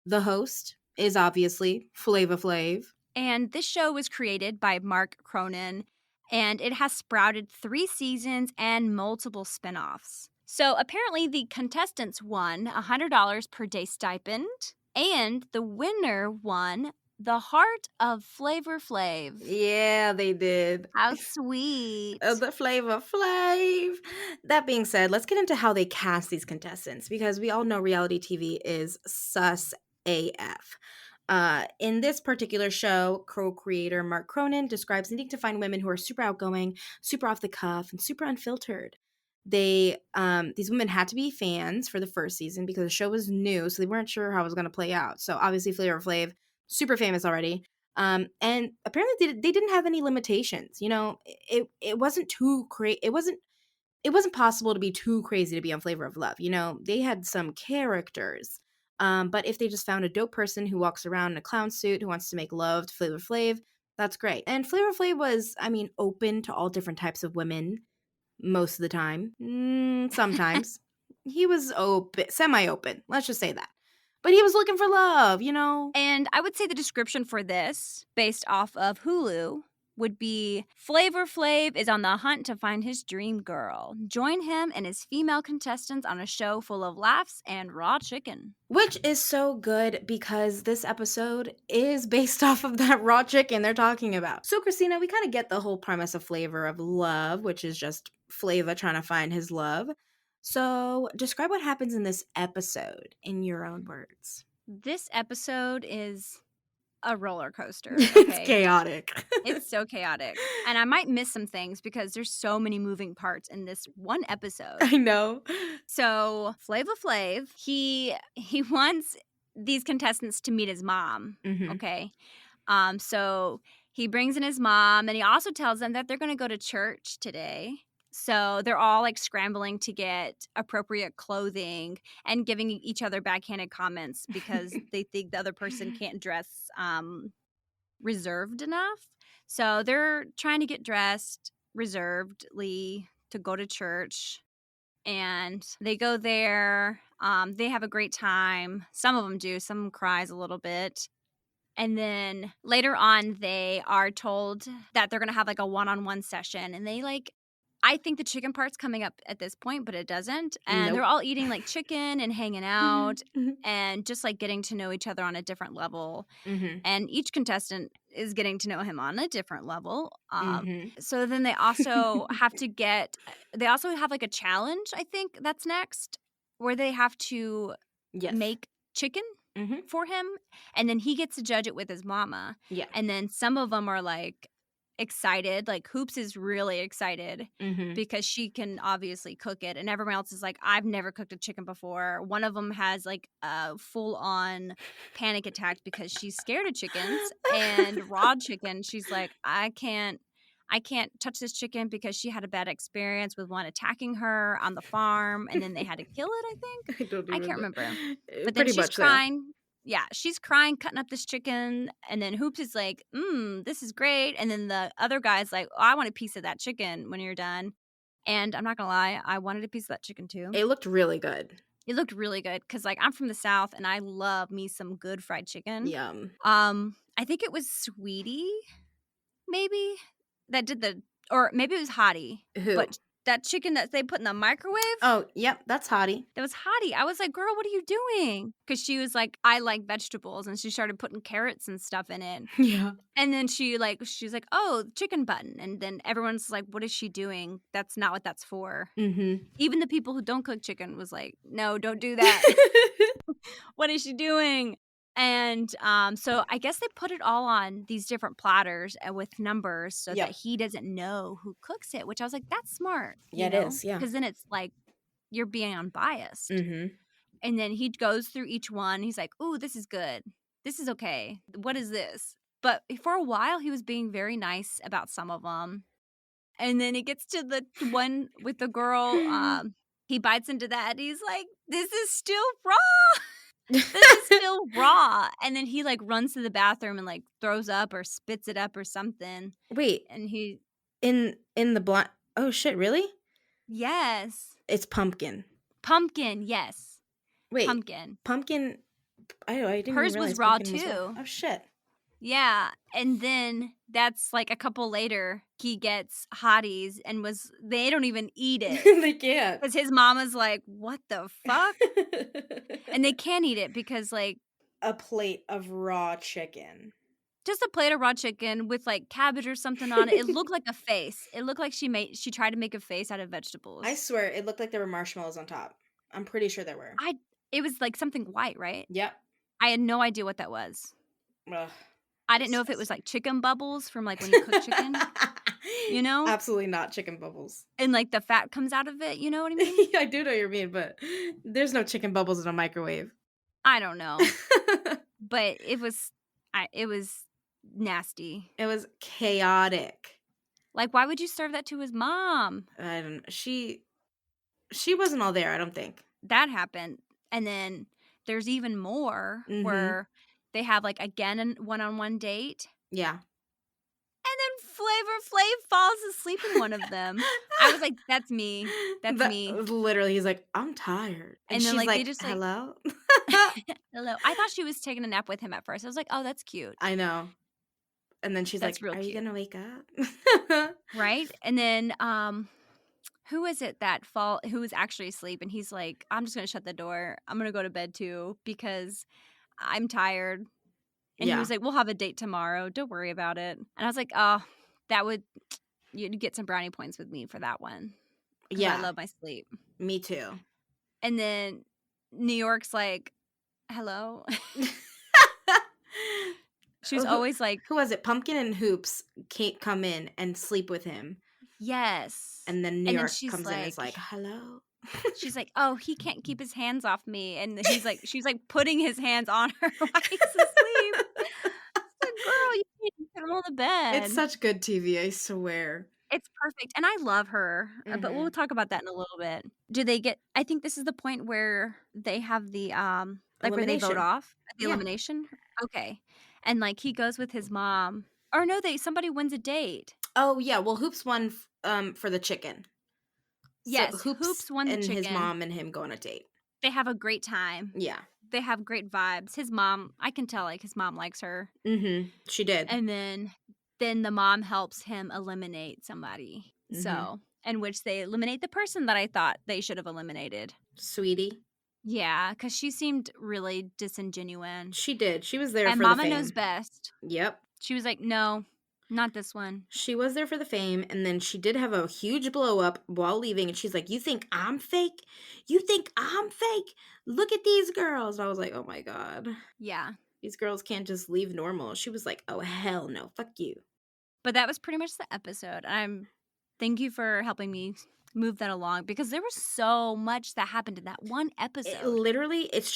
Speaker 1: The host is obviously Flava Flav.
Speaker 2: And this show was created by Mark Cronin, and it has sprouted 3 seasons and multiple spinoffs. So apparently the contestants won $100 per day stipend, and the winner won the heart of Flavor Flav.
Speaker 1: Yeah, they did.
Speaker 2: How sweet.
Speaker 1: The Flavor Flav. That being said, let's get into how they cast these contestants, because we all know reality TV is sus AF. In this particular show, co-creator Mark Cronin describes needing to find women who are super outgoing, super off the cuff, and super unfiltered. These women had to be fans for the first season because the show was new, so they weren't sure how it was going to play out. So obviously Flavor Flav, super famous already. And apparently they didn't have any limitations. You know, it wasn't too crazy. It wasn't possible to be too crazy to be on Flavor of Love. You know, they had some characters. But if they just found a dope person who walks around in a clown suit who wants to make love to Flavor Flav, that's great. And Flavor Flav was, open to all different types of women most of the time. Sometimes. He was open, semi-open. Let's just say that. But he was looking for love, you know?
Speaker 2: And I would say the description for this, based off of Hulu, would be Flavor Flav is on the hunt to find his dream girl. Join him and his female contestants on a show full of laughs and raw chicken.
Speaker 1: Which is so good because this episode is based off of that raw chicken they're talking about. So, Kristina, we kind of get the whole premise of Flavor of Love, which is just Flava trying to find his love. So, describe what happens in this episode in your own words.
Speaker 2: This episode is a roller coaster.
Speaker 1: It's
Speaker 2: Okay?
Speaker 1: chaotic.
Speaker 2: It's so chaotic. And I might miss some things because there's so many moving parts in this one episode.
Speaker 1: I know.
Speaker 2: So Flava Flav, he wants these contestants to meet his mom.
Speaker 1: Mhm.
Speaker 2: Okay. So he brings in his mom, and he also tells them that they're going to go to church today. So they're all like scrambling to get appropriate clothing and giving each other backhanded comments because they think the other person can't dress reserved enough. So they're trying to get dressed reservedly to go to church. and they go there. They have a great time. Some of them do. Some of them cries a little bit. And then later on, they are told that they're going to have like a one-on-one session. And they like, I think the chicken part's coming up at this point, but it doesn't. And they're
Speaker 1: Nope.
Speaker 2: all eating like chicken and hanging out and just like getting to know each other on a different level.
Speaker 1: Mhm.
Speaker 2: And each contestant is getting to know him on a different level.
Speaker 1: Mhm.
Speaker 2: So then they also have to they also have like a challenge, I think that's next, where they have to
Speaker 1: Yes.
Speaker 2: make chicken
Speaker 1: Mhm.
Speaker 2: for him, and then he gets to judge it with his mama.
Speaker 1: Yeah.
Speaker 2: And then some of them are like excited, like Hoops is really excited
Speaker 1: Mhm.
Speaker 2: because she can obviously cook it, and everyone else is like, I've never cooked a chicken before. One of them has like a full-on panic attack because she's scared of chickens, and raw chicken, she's like, I can't touch this chicken because she had a bad experience with one attacking her on the farm, and then they had to kill it, I think.
Speaker 1: I don't
Speaker 2: I
Speaker 1: even
Speaker 2: can't
Speaker 1: know.
Speaker 2: remember. But then
Speaker 1: Pretty
Speaker 2: she's
Speaker 1: much so.
Speaker 2: crying. Yeah, she's crying, cutting up this chicken, and then Hoops is like, this is great. And then the other guy's like, oh, I want a piece of that chicken when you're done. And I'm not gonna lie, I wanted a piece of that chicken too.
Speaker 1: It looked really good.
Speaker 2: It looked really good because like I'm from the South and I love me some good fried chicken.
Speaker 1: Yum.
Speaker 2: I think it was Sweetie, maybe, that did or maybe it was Hottie.
Speaker 1: Who?
Speaker 2: But that chicken that they put in the microwave,
Speaker 1: Oh, yep, that's Hottie.
Speaker 2: that was Hottie. I was like, girl, what are you doing? Because she was like, I like vegetables. And she started putting carrots and stuff in it.
Speaker 1: Yeah.
Speaker 2: And then she's like, oh, chicken button. And then everyone's like, what is she doing? That's not what that's for.
Speaker 1: Mhm.
Speaker 2: Even the people who don't cook chicken was like, no, don't do that. What is she doing? And so I guess they put it all on these different platters with numbers so
Speaker 1: Yep.
Speaker 2: that he doesn't know who cooks it, which I was like, that's smart.
Speaker 1: Yeah, it is, yeah.
Speaker 2: Because then it's like you're being unbiased.
Speaker 1: Mhm.
Speaker 2: And then he goes through each one. He's like, ooh, this is good. This is okay. What is this? But for a while, he was being very nice about some of them. And then he gets to the one with the girl. He bites into that. And he's like, this is still raw. This is still raw. And then he like runs to the bathroom and like throws up or spits it up or something.
Speaker 1: Wait,
Speaker 2: And he,
Speaker 1: in the blind. Oh shit, really?
Speaker 2: yes.
Speaker 1: It's pumpkin.
Speaker 2: Pumpkin, yes.
Speaker 1: Wait,
Speaker 2: Pumpkin.
Speaker 1: pumpkin. I didn't
Speaker 2: Hers
Speaker 1: even
Speaker 2: was
Speaker 1: realize
Speaker 2: raw
Speaker 1: pumpkin was raw.
Speaker 2: too.
Speaker 1: Oh shit.
Speaker 2: Yeah, and then that's like a couple later, he gets Hotties and they don't even eat it.
Speaker 1: They can't.
Speaker 2: Because his mama's like, what the fuck? And they can't eat it because like
Speaker 1: A plate of raw chicken.
Speaker 2: just a plate of raw chicken with like cabbage or something on it. It looked like a face. It looked like she tried to make a face out of vegetables.
Speaker 1: I swear, it looked like there were marshmallows on top. I'm pretty sure there were.
Speaker 2: It was like something white, right?
Speaker 1: Yep.
Speaker 2: I had no idea what that was.
Speaker 1: Ugh.
Speaker 2: I didn't know if it was like chicken bubbles from like when you cook chicken,
Speaker 1: Absolutely not chicken bubbles.
Speaker 2: and like the fat comes out of it. You know what I mean?
Speaker 1: I do know what you mean, but there's no chicken bubbles in a microwave.
Speaker 2: I don't know, but it was nasty.
Speaker 1: It was chaotic.
Speaker 2: Like, why would you serve that to his mom?
Speaker 1: I don't. She wasn't all there. I don't think.
Speaker 2: That happened, and then there's even more where they have like again a one-on-one date.
Speaker 1: Yeah.
Speaker 2: And then Flavor Flav falls asleep in one of them. I was like, that's me. That's me.
Speaker 1: Literally, he's like, I'm tired. And
Speaker 2: then,
Speaker 1: she's
Speaker 2: like,
Speaker 1: like,
Speaker 2: they just, like,
Speaker 1: hello?
Speaker 2: Hello. I thought she was taking a nap with him at first. I was like, oh, that's cute.
Speaker 1: I know. And then she's
Speaker 2: That's
Speaker 1: like,
Speaker 2: real
Speaker 1: are you
Speaker 2: cute.
Speaker 1: going to wake up?
Speaker 2: Right? And then who is it who was actually asleep? And he's like, I'm just going to shut the door. I'm going to go to bed too because I'm tired. And he was like, we'll have a date tomorrow. Don't worry about it. And I was like, oh, you'd get some brownie points with me for that one. Yeah. I love my sleep.
Speaker 1: Me too.
Speaker 2: And then New York's like, hello. She's always like,
Speaker 1: who was it? Pumpkin and Hoops can't come in and sleep with him.
Speaker 2: Yes.
Speaker 1: And then New York comes in and is like, hello.
Speaker 2: She's like, oh, he can't keep his hands off me. And she's like putting his hands on her while he's asleep. It's like, girl, you can't put him on the bed.
Speaker 1: It's such good TV, I swear.
Speaker 2: It's perfect. And I love her. But we'll talk about that in a little bit. I think this is the point where they have the, like where they vote off? The elimination? Okay. And like he goes with his mom. Or no, somebody wins a date.
Speaker 1: Oh, yeah. Well, Hoops won for the chicken. So
Speaker 2: Yes,
Speaker 1: Hoops
Speaker 2: Hoops won the
Speaker 1: and his
Speaker 2: chicken.
Speaker 1: mom and him go on a date.
Speaker 2: They have a great time.
Speaker 1: Yeah.
Speaker 2: They have great vibes. His mom, I can tell, like, his mom likes her.
Speaker 1: She did.
Speaker 2: And then the mom helps him eliminate somebody.
Speaker 1: Mhm.
Speaker 2: So, in which they eliminate the person that I thought they should have eliminated.
Speaker 1: Sweetie.
Speaker 2: Yeah, because she seemed really disingenuous.
Speaker 1: She did. She was there
Speaker 2: And
Speaker 1: for the
Speaker 2: Mama knows
Speaker 1: fame.
Speaker 2: best.
Speaker 1: Yep.
Speaker 2: She was like, no, not this one.
Speaker 1: She was there for the fame, and then she did have a huge blow up while leaving, and she's like, "You think I'm fake? You think I'm fake? Look at these girls." And I was like, "Oh my god.
Speaker 2: Yeah.
Speaker 1: These girls can't just leave normal." She was like, "Oh hell no. Fuck you."
Speaker 2: But that was pretty much the episode. Thank you for helping me move that along because there was so much that happened in that one
Speaker 1: It
Speaker 2: episode.
Speaker 1: literally it's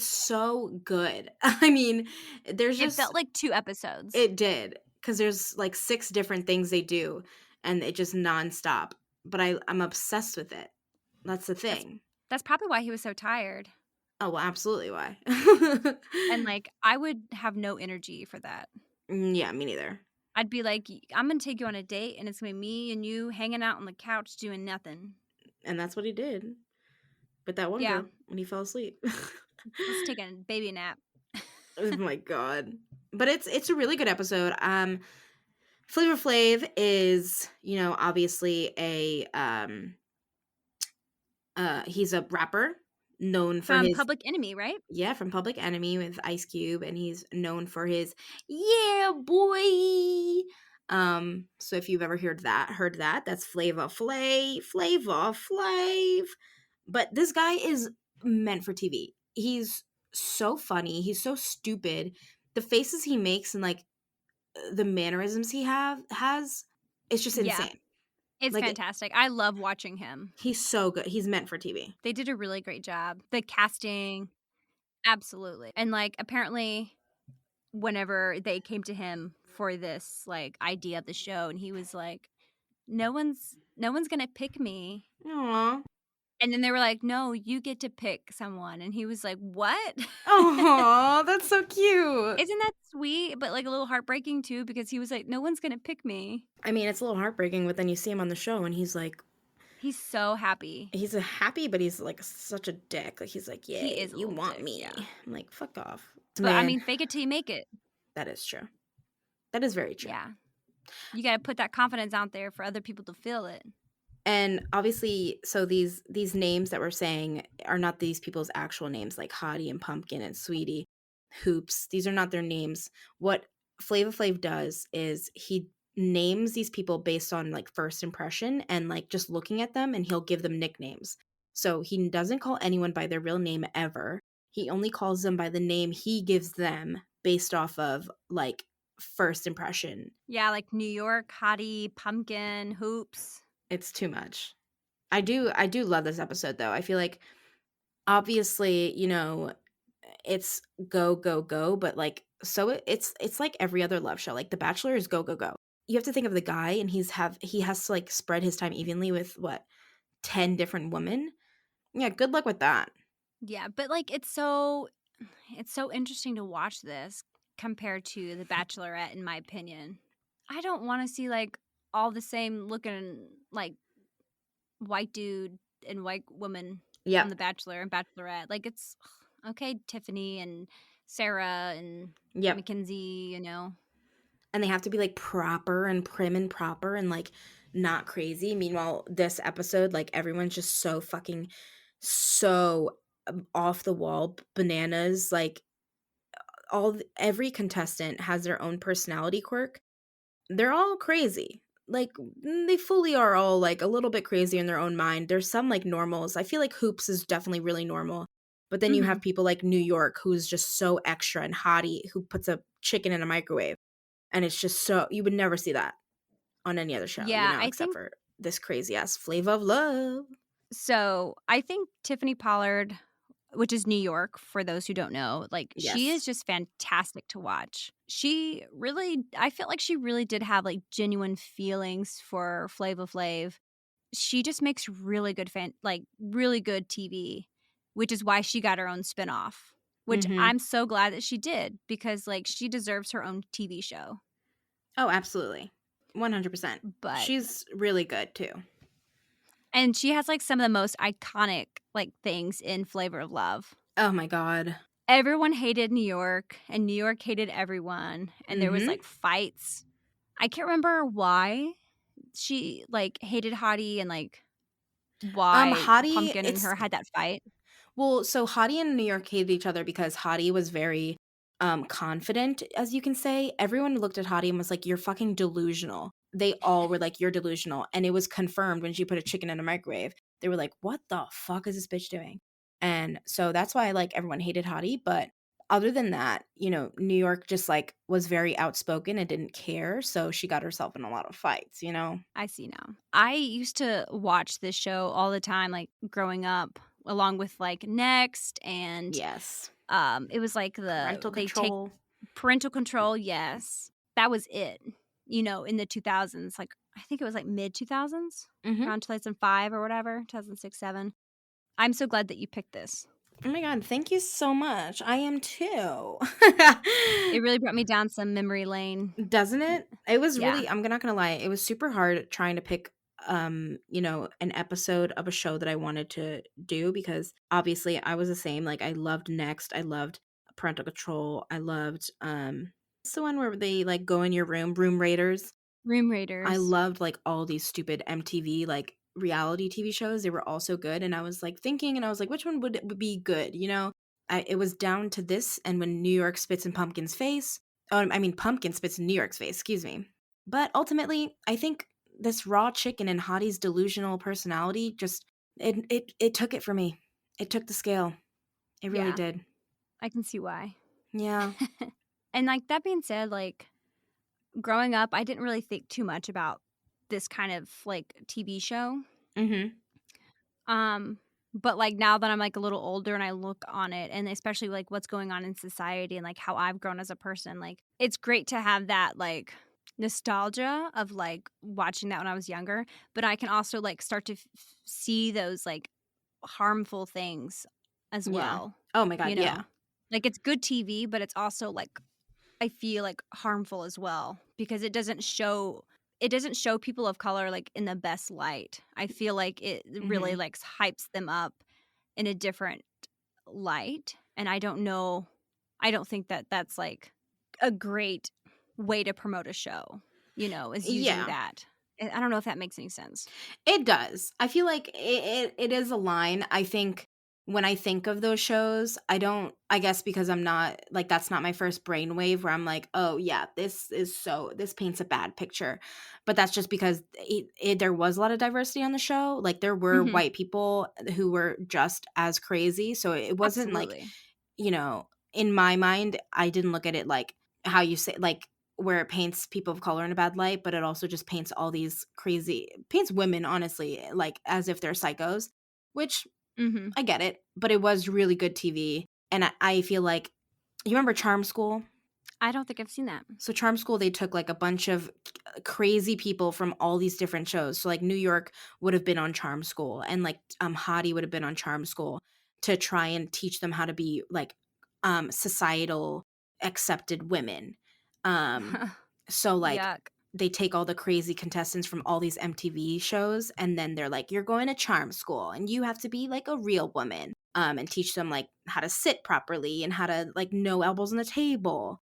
Speaker 1: so good. I mean, there's
Speaker 2: It
Speaker 1: just
Speaker 2: felt like 2 episodes.
Speaker 1: it did cuz there's like 6 different things they do and it just nonstop. But I'm obsessed with it. That's the
Speaker 2: That's
Speaker 1: thing.
Speaker 2: that's probably why he was so tired.
Speaker 1: Oh, well, absolutely why.
Speaker 2: And, like, I would have no energy for that.
Speaker 1: Yeah, me neither.
Speaker 2: I'd be like, I'm gonna take you on a date, and it's gonna be me and you hanging out on the couch doing nothing.
Speaker 1: And that's what he did. But that one
Speaker 2: Yeah,
Speaker 1: girl when he fell asleep.
Speaker 2: let's take a baby nap.
Speaker 1: Oh my god. But it's a really good episode. Flavor Flav is, obviously he's a rapper known for
Speaker 2: From
Speaker 1: his
Speaker 2: Public Enemy, right?
Speaker 1: yeah, from Public Enemy with Ice Cube, and he's known for his "Yeah, boy." So if you've ever heard that, that's Flavor Flav. But this guy is meant for TV. He's so funny. He's so stupid. The faces he makes and like the mannerisms he has, it's just
Speaker 2: Yeah,
Speaker 1: insane.
Speaker 2: it's
Speaker 1: Like
Speaker 2: fantastic. I love watching him.
Speaker 1: he's so good. He's meant for TV.
Speaker 2: They did a really great job. The casting, absolutely. And, like, apparently whenever they came to him for this, like, idea of the show, and he was like, no one's gonna pick me.
Speaker 1: Aw.
Speaker 2: And then they were like, no, you get to pick someone. And he was like, what?
Speaker 1: Aw, that's so cute.
Speaker 2: Isn't that sweet? But, like, a little heartbreaking too, because he was like, no one's gonna pick me.
Speaker 1: I mean, it's a little heartbreaking, but then you see him on the show and he's like,
Speaker 2: He's so happy.
Speaker 1: he's a happy, but he's like such a dick. Like he's like, yeah,
Speaker 2: He is a
Speaker 1: you
Speaker 2: little
Speaker 1: want
Speaker 2: dick,
Speaker 1: me.
Speaker 2: yeah.
Speaker 1: I'm like, fuck off.
Speaker 2: But I
Speaker 1: Man,
Speaker 2: mean, fake it till you make it.
Speaker 1: that is true. That is very true.
Speaker 2: Yeah. You gotta put that confidence out there for other people to feel it.
Speaker 1: And obviously, so these names that we're saying are not these people's actual names, like Hottie and Pumpkin and Sweetie, Hoops. These are not their names. What Flava Flav does is he names these people based on like first impression and like just looking at them, and he'll give them nicknames. So he doesn't call anyone by their real name ever. He only calls them by the name he gives them based off of like first impression.
Speaker 2: Yeah, like New York, Hottie, Pumpkin, Hoops.
Speaker 1: It's too much. I do love this episode though. I feel like obviously, it's go go go, but like so it's like every other love show. Like The Bachelor is go go go. You have to think of the guy and he has to like spread his time evenly with what 10 different women. Yeah, good luck with that.
Speaker 2: Yeah, but like it's so interesting to watch this compared to The Bachelorette, in my opinion. I don't want to see like all the same looking like white dude and white woman
Speaker 1: Yeah.
Speaker 2: on The Bachelor and Bachelorette. Like it's okay, Tiffany and Sarah and
Speaker 1: Yep.
Speaker 2: Mackenzie,
Speaker 1: And they have to be like proper and prim and proper and like not crazy. Meanwhile, this episode, like everyone's just so fucking so off the wall bananas. Like every contestant has their own personality quirk. They're all crazy. Like they fully are all like a little bit crazy in their own mind. There's some like normals. I feel like Hoops is definitely really normal. But then you have people like New York who's just so extra and haughty, who puts a chicken in a microwave. And it's just so you would never see that on any other show,
Speaker 2: Yeah, I
Speaker 1: except
Speaker 2: think
Speaker 1: for this crazy ass Flavor of Love.
Speaker 2: so. I think Tiffany Pollard, which is New York, for those who don't know, like she
Speaker 1: Yes.
Speaker 2: is just fantastic to watch. I feel like she really did have like genuine feelings for Flava Flav. She just makes really good really good TV, which is why she got her own spinoff, which
Speaker 1: Mhm.
Speaker 2: I'm so glad that she did because like she deserves her own TV show.
Speaker 1: Oh, absolutely. 100%.
Speaker 2: But
Speaker 1: She's really good too.
Speaker 2: And she has, like, some of the most iconic, like, things in Flavor of Love.
Speaker 1: Oh my god.
Speaker 2: Everyone hated New York, and New York hated everyone, and there was,
Speaker 1: Mhm.
Speaker 2: like, fights. I can't remember why she, like, hated Hottie and, like, why
Speaker 1: Hottie,
Speaker 2: Pumpkin and
Speaker 1: it's
Speaker 2: her had that fight.
Speaker 1: well, so Hottie and New York hated each other because Hottie was very, confident, as you can say. Everyone looked at Hottie and was like, "You're fucking delusional." They all were like, "You're delusional," and it was confirmed when she put a chicken in a microwave. They were like, "What the fuck is this bitch doing?" And so that's why, like, everyone hated Hottie, but other than that, New York just, like, was very outspoken and didn't care, so she got herself in a lot of fights, you know?
Speaker 2: I see now. I used to watch this show all the time, like, growing up, along with, like, Next and,
Speaker 1: Yes.
Speaker 2: it was like
Speaker 1: Parental
Speaker 2: they take
Speaker 1: control.
Speaker 2: Parental Control, yes. That was it, in the 2000s, like, I think it was, like, mid-2000s?
Speaker 1: Mhm.
Speaker 2: Around 2005 or whatever, 2006, 7. I'm so glad that you picked this.
Speaker 1: Oh my god, thank you so much. I am too.
Speaker 2: It really brought me down some memory lane.
Speaker 1: Doesn't it? It was
Speaker 2: Yeah.
Speaker 1: really I'm not gonna lie, it was super hard trying to pick an episode of a show that I wanted to do because obviously I was the same. Like I loved Next, I loved Parental Control, I loved it's the one where they like go in your room raiders.
Speaker 2: Room
Speaker 1: I
Speaker 2: Raiders.
Speaker 1: loved, like, all these stupid MTV, like, reality TV shows, they were all so good, and I was, like, thinking, and I was like, "Which one would be good?" You know? It was down to this and when New York spits in Pumpkin's face I mean, Pumpkin spits in New York's face, excuse me. But ultimately, I think this raw chicken and Hottie's delusional personality just it took it for me. It took the scale. It really
Speaker 2: Yeah,
Speaker 1: did.
Speaker 2: I can see why.
Speaker 1: Yeah.
Speaker 2: And, like, that being said, like, growing up, I didn't really think too much about this kind of, like, TV show.
Speaker 1: Mhm.
Speaker 2: Um, but, like, now that I'm, like, a little older and I look on it and especially, like, what's going on in society and, like, how I've grown as a person, like, it's great to have that, like, nostalgia of, like, watching that when I was younger, but I can also, like, start to see those, like, harmful things as
Speaker 1: Yeah.
Speaker 2: well,
Speaker 1: Oh my
Speaker 2: you
Speaker 1: god, yeah.
Speaker 2: know? Like, it's good TV, but it's also, like, I feel, like, harmful as well because it doesn't show people of color, like, in the best light. I feel like it really,
Speaker 1: Mhm.
Speaker 2: like, hypes them up in a different light, and I don't think that that's, like, a great way to promote a show, is using
Speaker 1: Yeah.
Speaker 2: that. I don't know if that makes any sense.
Speaker 1: It does. I feel like it is a line. I think when I think of those shows, I guess because I'm not like that's not my first brainwave where I'm like, "Oh yeah, this paints a bad picture." But that's just because there was a lot of diversity on the show. Like there were
Speaker 2: Mhm.
Speaker 1: white people who were just as crazy. So it wasn't like
Speaker 2: Absolutely.
Speaker 1: in my mind, I didn't look at it like how you say like where it paints people of color in a bad light, but it also just paints all these paints women honestly like as if they're psychos, which
Speaker 2: Mhm.
Speaker 1: I get it, but it was really good TV. And I feel like you remember Charm School?
Speaker 2: I don't think I've seen that.
Speaker 1: So Charm School, they took like a bunch of crazy people from all these different shows. So like New York would have been on Charm School, and like Hottie would have been on Charm School to try and teach them how to be like societal accepted women. Um, so like
Speaker 2: Yuck.
Speaker 1: they take all the crazy contestants from all these MTV shows, and then they're like, "You're going to Charm School, and you have to be like a real woman." And teach them like how to sit properly and how to like no elbows on the table,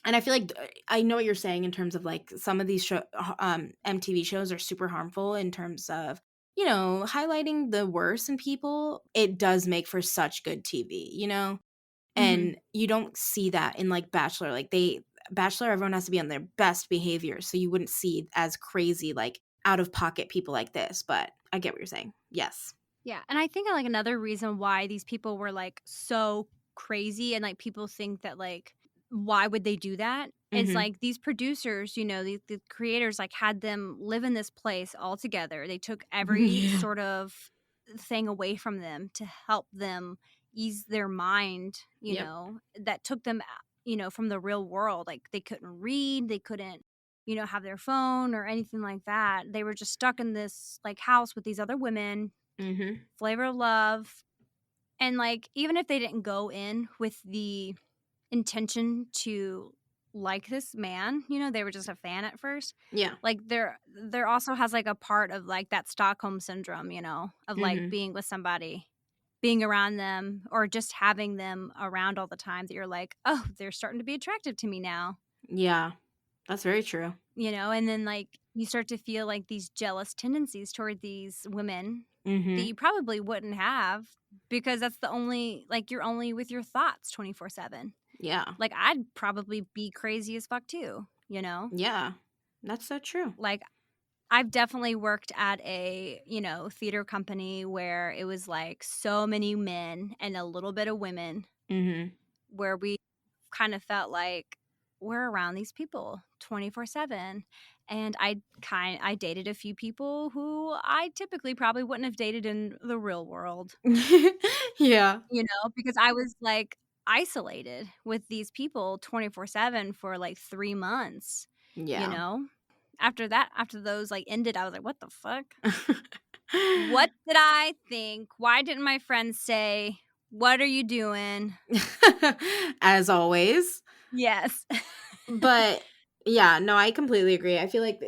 Speaker 1: and I feel like I know what you're saying in terms of like some of these MTV shows are super harmful in terms of highlighting the worst in people. It does make for such good TV,
Speaker 2: Mhm.
Speaker 1: and you don't see that in like Bachelor. Like Bachelor, everyone has to be on their best behavior, so you wouldn't see as crazy like out of pocket people like this. But I get what you're saying. Yes.
Speaker 2: Yeah, and I think, like, another reason why these people were, like, so crazy and, like, people think that, like, why would they do that? Is,
Speaker 1: Mm-hmm.
Speaker 2: like, these producers, the creators, like, had them live in this place all together. They took every
Speaker 1: Yeah.
Speaker 2: sort of thing away from them to help them ease their mind,
Speaker 1: Yep.
Speaker 2: that took them, from the real world. Like, they couldn't read, they couldn't, have their phone or anything like that. They were just stuck in this, like, house with these other women.
Speaker 1: Mm-hmm.
Speaker 2: Flavor of Love, and, like, even if they didn't go in with the intention to like this man. You know, they were just a fan at first.
Speaker 1: Yeah.
Speaker 2: Like there also has like a part of like that Stockholm syndrome, you know, of like
Speaker 1: Mhm.
Speaker 2: being with somebody, being around them, or just having them around all the time that you're like, oh, they're starting to be attractive to me now.
Speaker 1: Yeah. That's very true.
Speaker 2: You know, and then like you start to feel like these jealous tendencies toward these women that
Speaker 1: Mhm.
Speaker 2: you probably wouldn't have, because that's the only, like, you're only with your thoughts 24/7.
Speaker 1: Yeah.
Speaker 2: Like, I'd probably be crazy as fuck too, you know?
Speaker 1: Yeah. That's so true.
Speaker 2: Like, I've definitely worked at a, theater company where it was like so many men and a little bit of women,
Speaker 1: Mhm.
Speaker 2: where we kind of felt like we're around these people 24/7. And I dated a few people who I typically probably wouldn't have dated in the real world,
Speaker 1: Yeah.
Speaker 2: because I was like isolated with these people 24/7 for like 3 months, you
Speaker 1: Yeah.
Speaker 2: know? After those like ended, I was like, what the fuck? What did I think? Why didn't my friends say, what are you doing?
Speaker 1: As always.
Speaker 2: Yes.
Speaker 1: But yeah, no, I completely agree. I feel like,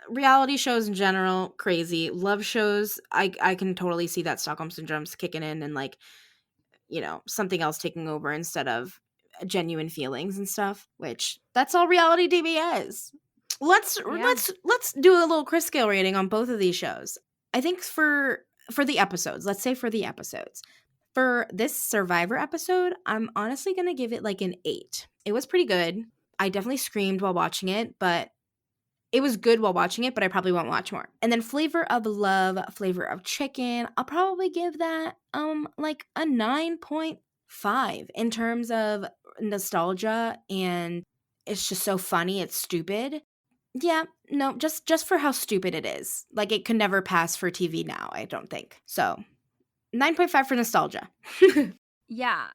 Speaker 1: reality shows in general, crazy. Love shows, I can totally see that Stockholm syndrome's kicking in and like, something else taking over instead of genuine feelings and stuff, which that's all reality TV is. Let's
Speaker 2: Yeah.
Speaker 1: let's do a little Chris scale rating on both of these shows. I think for the episodes, let's say for the episodes. For this Survivor episode, I'm honestly going to give it like an 8. It was pretty good. I definitely screamed while watching it, but it was good while watching it, but I probably won't watch more. And then Flavor of Love, Flavor of Chicken, I'll probably give that like a 9.5 in terms of nostalgia, and it's just so funny, it's stupid. Yeah, no, just for how stupid it is. Like it could never pass for TV now, I don't think. So, 9.5 for nostalgia.
Speaker 2: Yeah.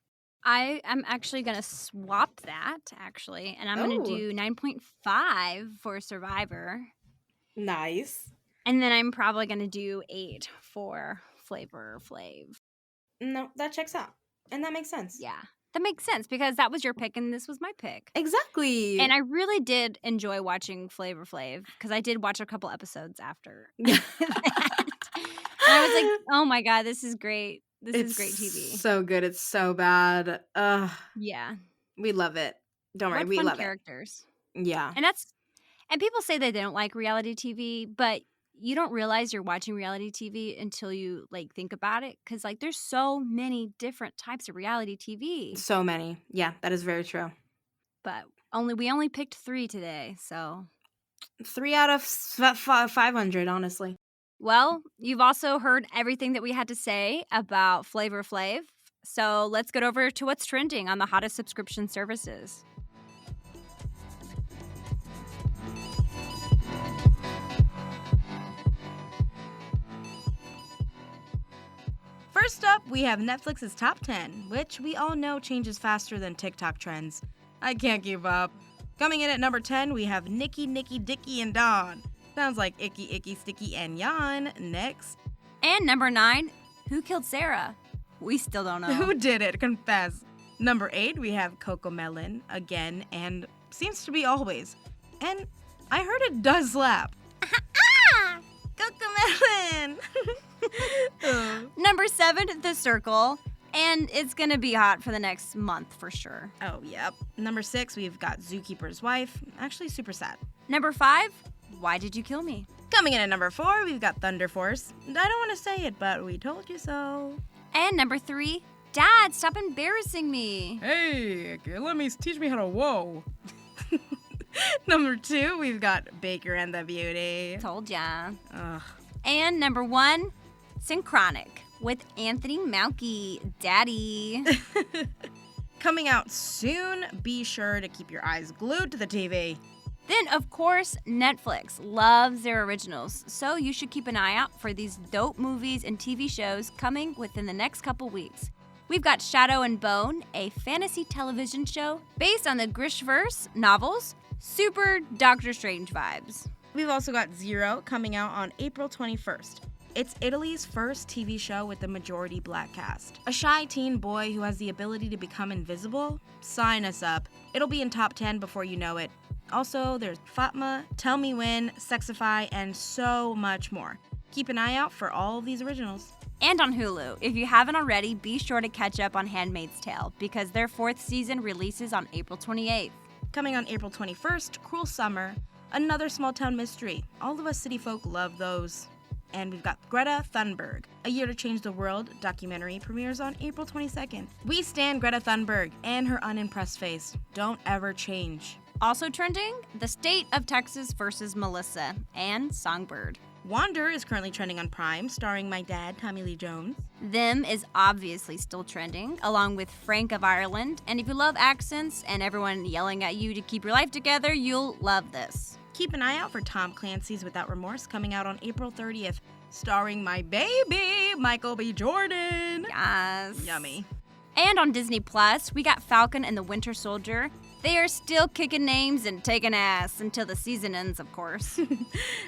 Speaker 2: I am actually going to swap that, actually, and I'm going to
Speaker 1: Oh,
Speaker 2: do 9.5 for Survivor,
Speaker 1: nice.
Speaker 2: and then I'm probably going to do 8 for Flavor Flav.
Speaker 1: No, that checks out. And that makes sense.
Speaker 2: Yeah. That makes sense because that was your pick and this was my pick.
Speaker 1: Exactly.
Speaker 2: And I really did enjoy watching Flavor Flav because I did watch a couple episodes after that. And I was like, oh my God, this is great. This is great TV.
Speaker 1: So good. It's so bad. Ugh.
Speaker 2: Yeah.
Speaker 1: We love it. Don't worry,
Speaker 2: What
Speaker 1: we
Speaker 2: fun
Speaker 1: love
Speaker 2: characters.
Speaker 1: it. Yeah.
Speaker 2: And people say they don't like reality TV, but you don't realize you're watching reality TV until you like think about it, because like there's so many different types of reality TV.
Speaker 1: So many. Yeah, that is very true.
Speaker 2: But we only picked 3 today, so
Speaker 1: 3 out of 500, honestly.
Speaker 2: well, you've also heard everything that we had to say about Flavor Flav. So let's get over to what's trending on the hottest subscription services.
Speaker 1: First up, we have Netflix's Top 10, which we all know changes faster than TikTok trends. I can't keep up. Coming in at number 10, we have Nikki, Dicky, and Dawn. Sounds like Icky, Icky, Sticky, and Yan. Next.
Speaker 2: And number 9, Who Killed Sarah? We still don't know.
Speaker 1: Who did it? Confess. Number 8, we have Coco Melon, again, and seems to be always. And I heard it does slap. Coco Melon!
Speaker 2: Number 7, The Circle. And it's going to be hot for the next month for sure.
Speaker 1: Oh, yep. Number 6, we've got Zookeeper's Wife. Actually, super sad.
Speaker 2: Number 5, Why Did You Kill Me?
Speaker 1: Coming in at number 4, we've got Thunder Force. I don't want to say it, but we told you so.
Speaker 2: And number 3, Dad, stop embarrassing me.
Speaker 1: Hey, teach me how to whoa. Number 2, we've got Baker and the Beauty.
Speaker 2: Told ya.
Speaker 1: Ugh.
Speaker 2: And number 1, Synchronic with Anthony Malky, Daddy.
Speaker 1: Coming out soon. Be sure to keep your eyes glued to the TV.
Speaker 2: Then, of course, Netflix loves their originals, so you should keep an eye out for these dope movies and TV shows coming within the next couple weeks. We've got Shadow and Bone, a fantasy television show based on the Grishverse novels. Super Doctor Strange vibes.
Speaker 1: We've also got Zero coming out on April 21st. It's Italy's first TV show with a majority black cast. A shy teen boy who has the ability to become invisible? Sign us up. It'll be in top 10 before you know it. Also, there's Fatma, Tell Me When, Sexify, and so much more. Keep an eye out for all of these originals.
Speaker 2: And on Hulu. If you haven't already, be sure to catch up on Handmaid's Tale because their 4th season releases on April 28th.
Speaker 1: Coming on April 21st, Cruel Summer, another small town mystery. All of us city folk love those. And we've got Greta Thunberg. A Year to Change the World documentary premieres on April 22nd. We stan Greta Thunberg and her unimpressed face. Don't ever change.
Speaker 2: Also trending, The State of Texas versus Melissa and Songbird.
Speaker 1: Wander is currently trending on Prime, starring my dad, Tommy Lee Jones.
Speaker 2: Them is obviously still trending, along with Frank of Ireland. And if you love accents and everyone yelling at you to keep your life together, you'll love this.
Speaker 1: Keep an eye out for Tom Clancy's Without Remorse coming out on April 30th, starring my baby, Michael B. Jordan.
Speaker 2: Yes.
Speaker 1: Yummy.
Speaker 2: And on Disney Plus, we got Falcon and the Winter Soldier. They are still kicking names and taking ass until the season ends, of course.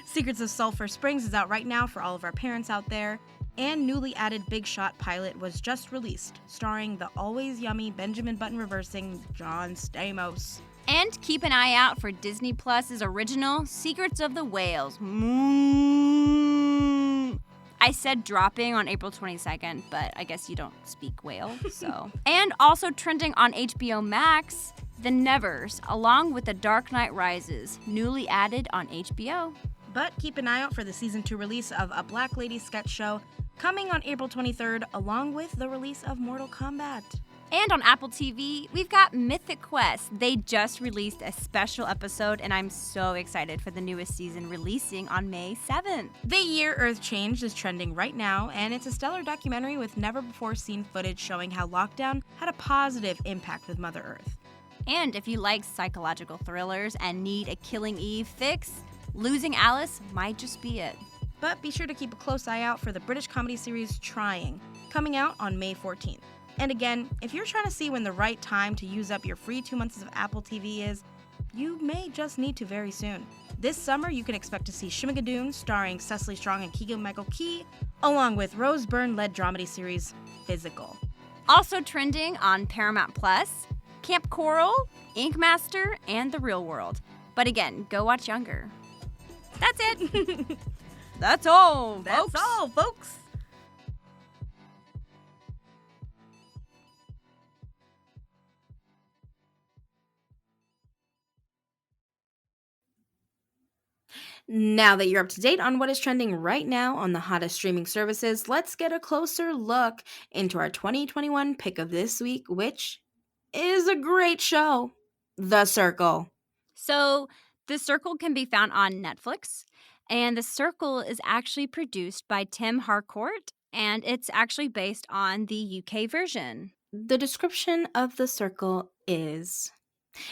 Speaker 1: Secrets of Sulphur Springs is out right now for all of our parents out there. And newly added Big Shot pilot was just released, starring the always yummy Benjamin Button reversing John Stamos.
Speaker 2: And keep an eye out for Disney Plus's original Secrets of the Whales. Mm. I said dropping on April 22nd, but I guess you don't speak whale, so. And also trending on HBO Max, The Nevers, along with The Dark Knight Rises, newly added on HBO.
Speaker 1: But keep an eye out for the season 2 release of A Black Lady sketch show coming on April 23rd, along with the release of Mortal Kombat.
Speaker 2: And on Apple TV, we've got Mythic Quest. They just released a special episode, and I'm so excited for the newest season releasing on May 7th.
Speaker 1: The Year Earth Changed is trending right now, and it's a stellar documentary with never-before-seen footage showing how lockdown had a positive impact with Mother Earth.
Speaker 2: And if you like psychological thrillers and need a Killing Eve fix, Losing Alice might just be it.
Speaker 1: But be sure to keep a close eye out for the British comedy series Trying, coming out on May 14th. And again, if you're trying to see when the right time to use up your free 2 months of Apple TV is, you may just need to very soon. This summer, you can expect to see Shimigadoon, starring Cecily Strong and Keegan-Michael Key, along with Rose Byrne-led dramedy series Physical.
Speaker 2: Also trending on Paramount Plus, Camp Coral, Ink Master, and The Real World. But again, go watch younger. That's it. That's all,
Speaker 1: folks. Now that you're up to date on what is trending right now on the hottest streaming services, let's get a closer look into our 2021 pick of this week, which is a great show, The Circle.
Speaker 2: So, The Circle can be found on Netflix, and The Circle is actually produced by Tim Harcourt, and it's actually based on the UK version.
Speaker 1: The description of The Circle is: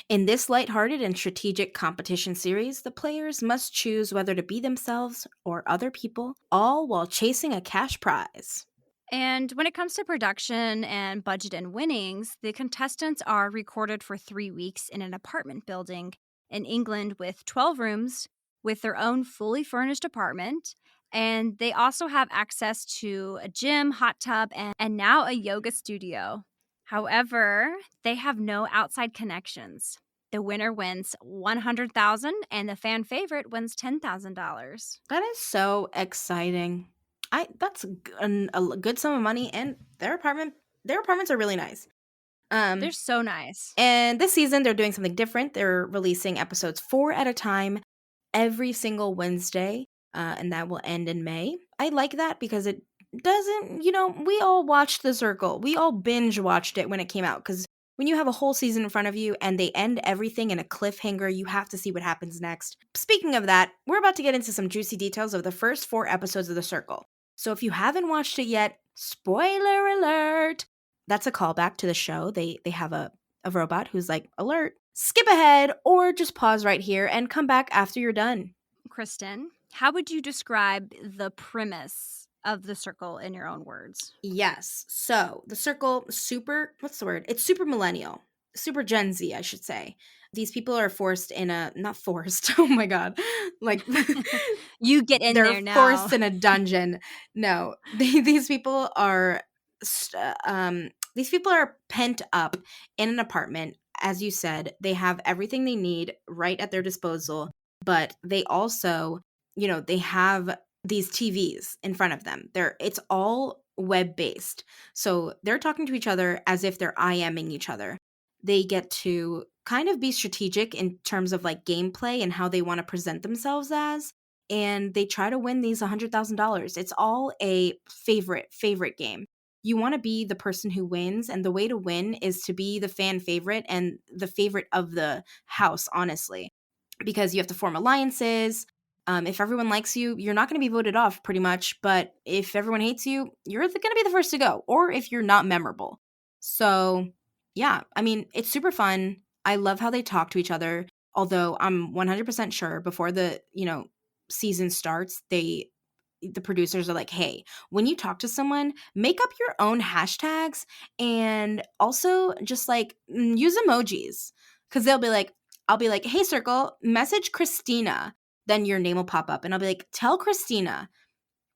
Speaker 1: in this lighthearted and strategic competition series, the players must choose whether to be themselves or other people, all while chasing a cash prize.
Speaker 2: And when it comes to production and budget and winnings, the contestants are recorded for 3 weeks in an apartment building in England with 12 rooms with their own fully furnished apartment. And they also have access to a gym, hot tub, and now a yoga studio. However, they have no outside connections. The winner wins $100,000 and the fan favorite wins $10,000.
Speaker 1: That is so exciting. That's a good sum of money, and their apartments are really nice.
Speaker 2: They're so nice.
Speaker 1: And this season, they're doing something different. They're releasing episodes 4 at a time every single Wednesday, and that will end in May. I like that because it doesn't, we all watched The Circle. We all binge watched it when it came out, because when you have a whole season in front of you and they end everything in a cliffhanger, you have to see what happens next. Speaking of that, we're about to get into some juicy details of the first 4 episodes of The Circle. So if you haven't watched it yet, spoiler alert! That's a callback to the show. They have a robot who's like, alert, skip ahead, or just pause right here and come back after you're done.
Speaker 2: Kristen, how would you describe the premise of The Circle in your own words?
Speaker 1: Yes. So The Circle, it's super millennial, super Gen Z, I should say. these people are forced in a not forced. Oh my god. Like
Speaker 2: You get in
Speaker 1: they're
Speaker 2: there now.
Speaker 1: forced in a dungeon. No. These people are these people are pent up in an apartment. As you said, they have everything they need right at their disposal, but they also, they have these TVs in front of them. It's all web based. So they're talking to each other as if they're IMing each other. They get to kind of be strategic in terms of like gameplay and how they want to present themselves as. And they try to win these $100,000. It's all a favorite game. You want to be the person who wins, and the way to win is to be the fan favorite and the favorite of the house, honestly, because you have to form alliances. If everyone likes you, you're not going to be voted off pretty much, but if everyone hates you, you're going to be the first to go, or if you're not memorable. So, yeah, I mean, it's super fun. I love how they talk to each other, although I'm 100% sure before the, season starts, the producers are like, hey, when you talk to someone, make up your own hashtags and also just like use emojis. Cause I'll be like, hey, Circle, message Kristina. Then your name will pop up. And I'll be like, tell Kristina,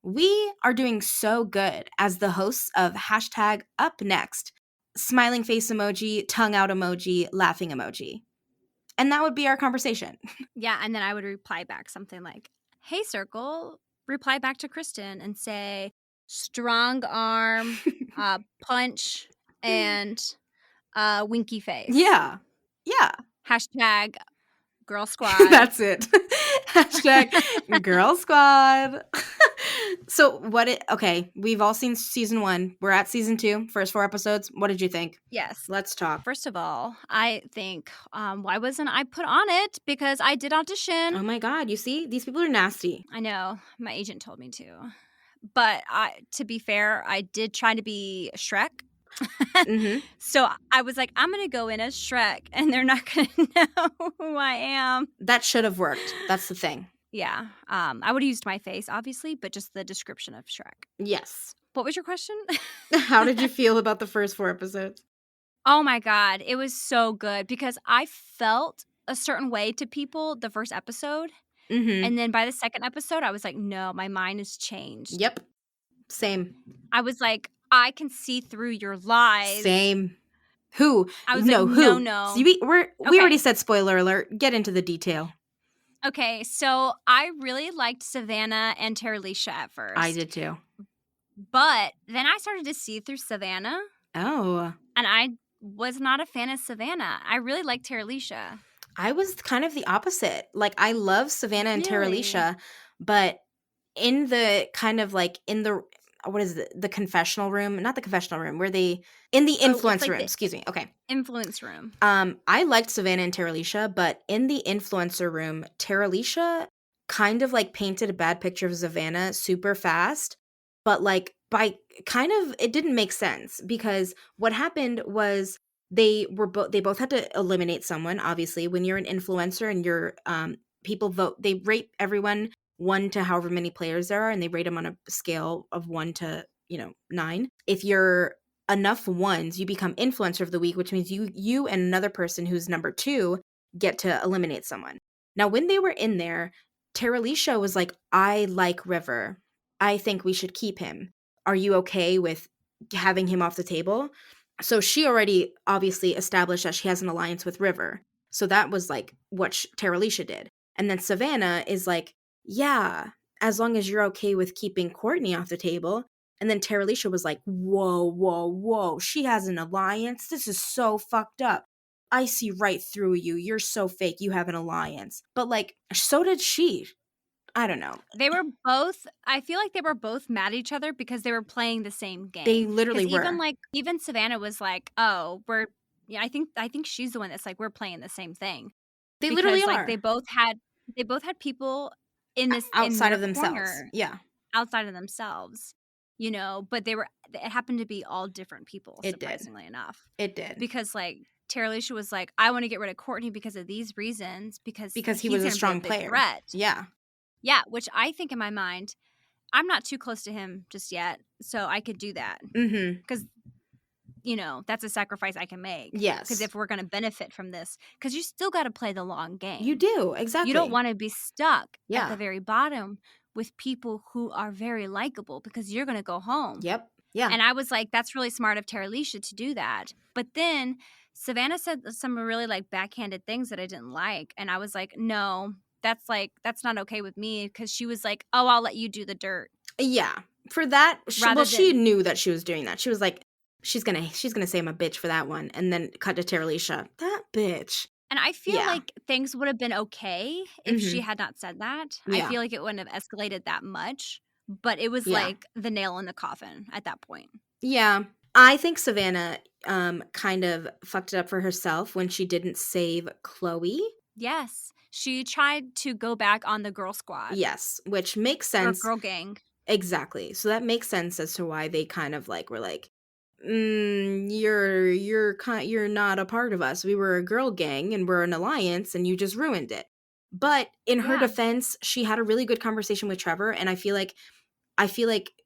Speaker 1: we are doing so good as the hosts of hashtag up next, smiling face emoji, tongue out emoji, laughing emoji. And that would be our conversation.
Speaker 2: Yeah, and then I would reply back something like, hey, Circle, reply back to Kristen and say, strong arm, punch, and winky face.
Speaker 1: Yeah. Yeah.
Speaker 2: Hashtag girl squad.
Speaker 1: That's it. Hashtag girl squad. So okay, we've all seen season 1. We're at season 2, first 4 episodes. What did you think?
Speaker 2: Yes.
Speaker 1: Let's talk.
Speaker 2: First of all, I think, why wasn't I put on it? Because I did audition.
Speaker 1: Oh my God, you see? These people are nasty.
Speaker 2: I know. My agent told me to. But to be fair, I did try to be Shrek.
Speaker 1: Mm-hmm.
Speaker 2: So I was like, I'm going to go in as Shrek, and they're not going to know who I am.
Speaker 1: That should have worked. That's the thing.
Speaker 2: Yeah. I would have used my face, obviously, but just the description of Shrek.
Speaker 1: Yes.
Speaker 2: What was your question?
Speaker 1: How did you feel about the first 4 episodes?
Speaker 2: Oh my God. It was so good because I felt a certain way to people the first episode.
Speaker 1: Mm-hmm.
Speaker 2: And then by the second episode, I was like, no, my mind has changed.
Speaker 1: Yep. Same.
Speaker 2: I was like, I can see through your lies.
Speaker 1: Same. Who?
Speaker 2: I was
Speaker 1: no,
Speaker 2: like,
Speaker 1: who?
Speaker 2: no.
Speaker 1: See, we already said spoiler alert. Get into the detail.
Speaker 2: Okay, so I really liked Savannah and Terralisha at first.
Speaker 1: I did too.
Speaker 2: But then I started to see through Savannah.
Speaker 1: Oh.
Speaker 2: And I was not a fan of Savannah. I really liked Terralisha.
Speaker 1: I was kind of the opposite. Like, I love Savannah and Terralisha, but in the kind of like in the what is it? The confessional room? Not the confessional room. Where they in the influence room? Excuse me. Okay.
Speaker 2: Influence room.
Speaker 1: I liked Savannah and Terralisha, but in the influencer room, Terralisha kind of like painted a bad picture of Savannah super fast, but like by kind of it didn't make sense because what happened was they both had to eliminate someone. Obviously, when you're an influencer and you're people vote, they rate everyone 1 to however many players there are, and they rate them on a scale of 1 to 9. If you're enough ones, you become influencer of the week, which means you and another person who's number 2 get to eliminate someone. Now, when they were in there, Terralisha was like, I like River. I think we should keep him. Are you okay with having him off the table? So she already obviously established that she has an alliance with River. So that was like what Terralisha did. And then Savannah is like, yeah, as long as you're okay with keeping Courtney off the table. And then Terralisha was like, whoa, she has an alliance? This is so fucked up. I see right through you. You're so fake. You have an alliance. But like, so did she. I don't know.
Speaker 2: They were both, I feel like they were both mad at each other because they were playing the same game.
Speaker 1: They literally were.
Speaker 2: Even Savannah was like, oh, I think she's the one that's like, we're playing the same thing.
Speaker 1: They literally are.
Speaker 2: Like they both had people in this
Speaker 1: outside of themselves.
Speaker 2: Corner,
Speaker 1: yeah.
Speaker 2: Outside of themselves. But it happened to be all different people, surprisingly enough.
Speaker 1: It did.
Speaker 2: Because like Terralisha was like, I want to get rid of Courtney because of these reasons, because
Speaker 1: he was a strong player.
Speaker 2: Threat.
Speaker 1: Yeah.
Speaker 2: Yeah, which I think in my mind, I'm not too close to him just yet, so I could do that.
Speaker 1: Mm-hmm.
Speaker 2: Because that's a sacrifice I can make. Because
Speaker 1: Yes.
Speaker 2: if we're going to benefit from this, because you still got to play the long game.
Speaker 1: You do,
Speaker 2: You don't
Speaker 1: exactly.
Speaker 2: want to be stuck at
Speaker 1: Yeah.
Speaker 2: the very bottom with people who are very likable because you're going to go home.
Speaker 1: Yep. Yeah.
Speaker 2: And I was like, that's really smart of Teralisha to do that. But then Savannah said some really like backhanded things that I didn't like. And I was like, no, that's not okay with me, because she was like, oh, I'll let you do the dirt.
Speaker 1: Yeah. For that,
Speaker 2: Rather
Speaker 1: she
Speaker 2: than-
Speaker 1: knew that she was doing that. She was like, she's gonna say I'm a bitch for that one, and then cut to Teralisha. That bitch.
Speaker 2: And I feel
Speaker 1: Yeah.
Speaker 2: like things would have been okay if she
Speaker 1: Mhm.
Speaker 2: had not said that. I
Speaker 1: Yeah.
Speaker 2: feel like it wouldn't have escalated that much. But it was
Speaker 1: Yeah.
Speaker 2: like the nail in the coffin at that point.
Speaker 1: Yeah. I think Savannah kind of fucked it up for herself when she didn't save Chloe.
Speaker 2: Yes. She tried to go back on the girl squad.
Speaker 1: Yes, which makes
Speaker 2: Or
Speaker 1: sense.
Speaker 2: girl gang.
Speaker 1: Exactly. So that makes sense as to why they kind of like were like, you're not a part of us. We were a girl gang and we're an alliance, and you just ruined it. But in her
Speaker 2: Yeah.
Speaker 1: defense, she had a really good conversation with Trevor, and I feel like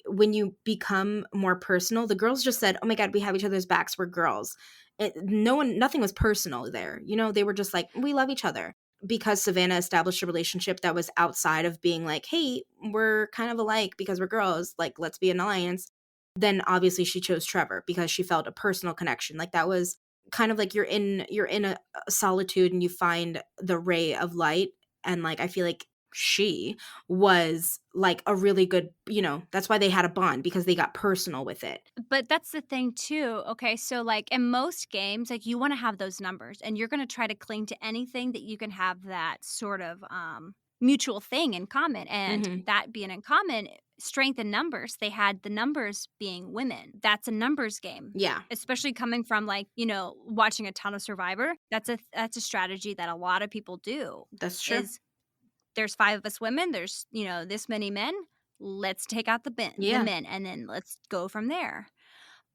Speaker 1: when you become more personal, the girls just said, "Oh my god, we have each other's backs. We're girls." Nothing was personal there. They were just like, "We love each other." Because Savannah established a relationship that was outside of being like, "Hey, we're kind of alike because we're girls. Like, let's be an alliance." Then obviously she chose Trevor because she felt a personal connection. Like that was kind of like you're in a solitude and you find the ray of light, and like I feel like she was like a really good, that's why they had a bond, because they got personal with it.
Speaker 2: But that's the thing too. Okay, so like in most games, like you want to have those numbers, and you're going to try to cling to anything that you can have that sort of mutual thing in common, and
Speaker 1: Mhm.
Speaker 2: that being in common, strength in numbers. They had the numbers being women. That's a numbers game.
Speaker 1: Yeah.
Speaker 2: Especially coming from like watching a ton of Survivor. That's a strategy that a lot of people do.
Speaker 1: That's true.
Speaker 2: Is there's 5 of us women, there's, this many men, let's take out the men, and then let's go from there.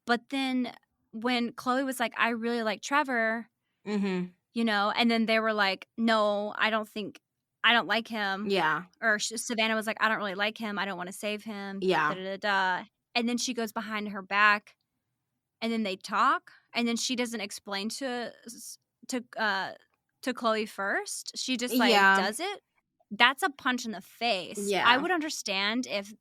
Speaker 2: But then when Chloe was like, I really like Trevor,
Speaker 1: Mhm.
Speaker 2: and then they were like, no, I don't like him.
Speaker 1: Yeah.
Speaker 2: Or Savannah was like, I don't really like him. I don't want to save him.
Speaker 1: Yeah.
Speaker 2: Da-da-da-da. And then she goes behind her back, and then they talk, and then she doesn't explain to Chloe first. She just like does it. That's a punch in the face.
Speaker 1: Yeah.
Speaker 2: I would understand if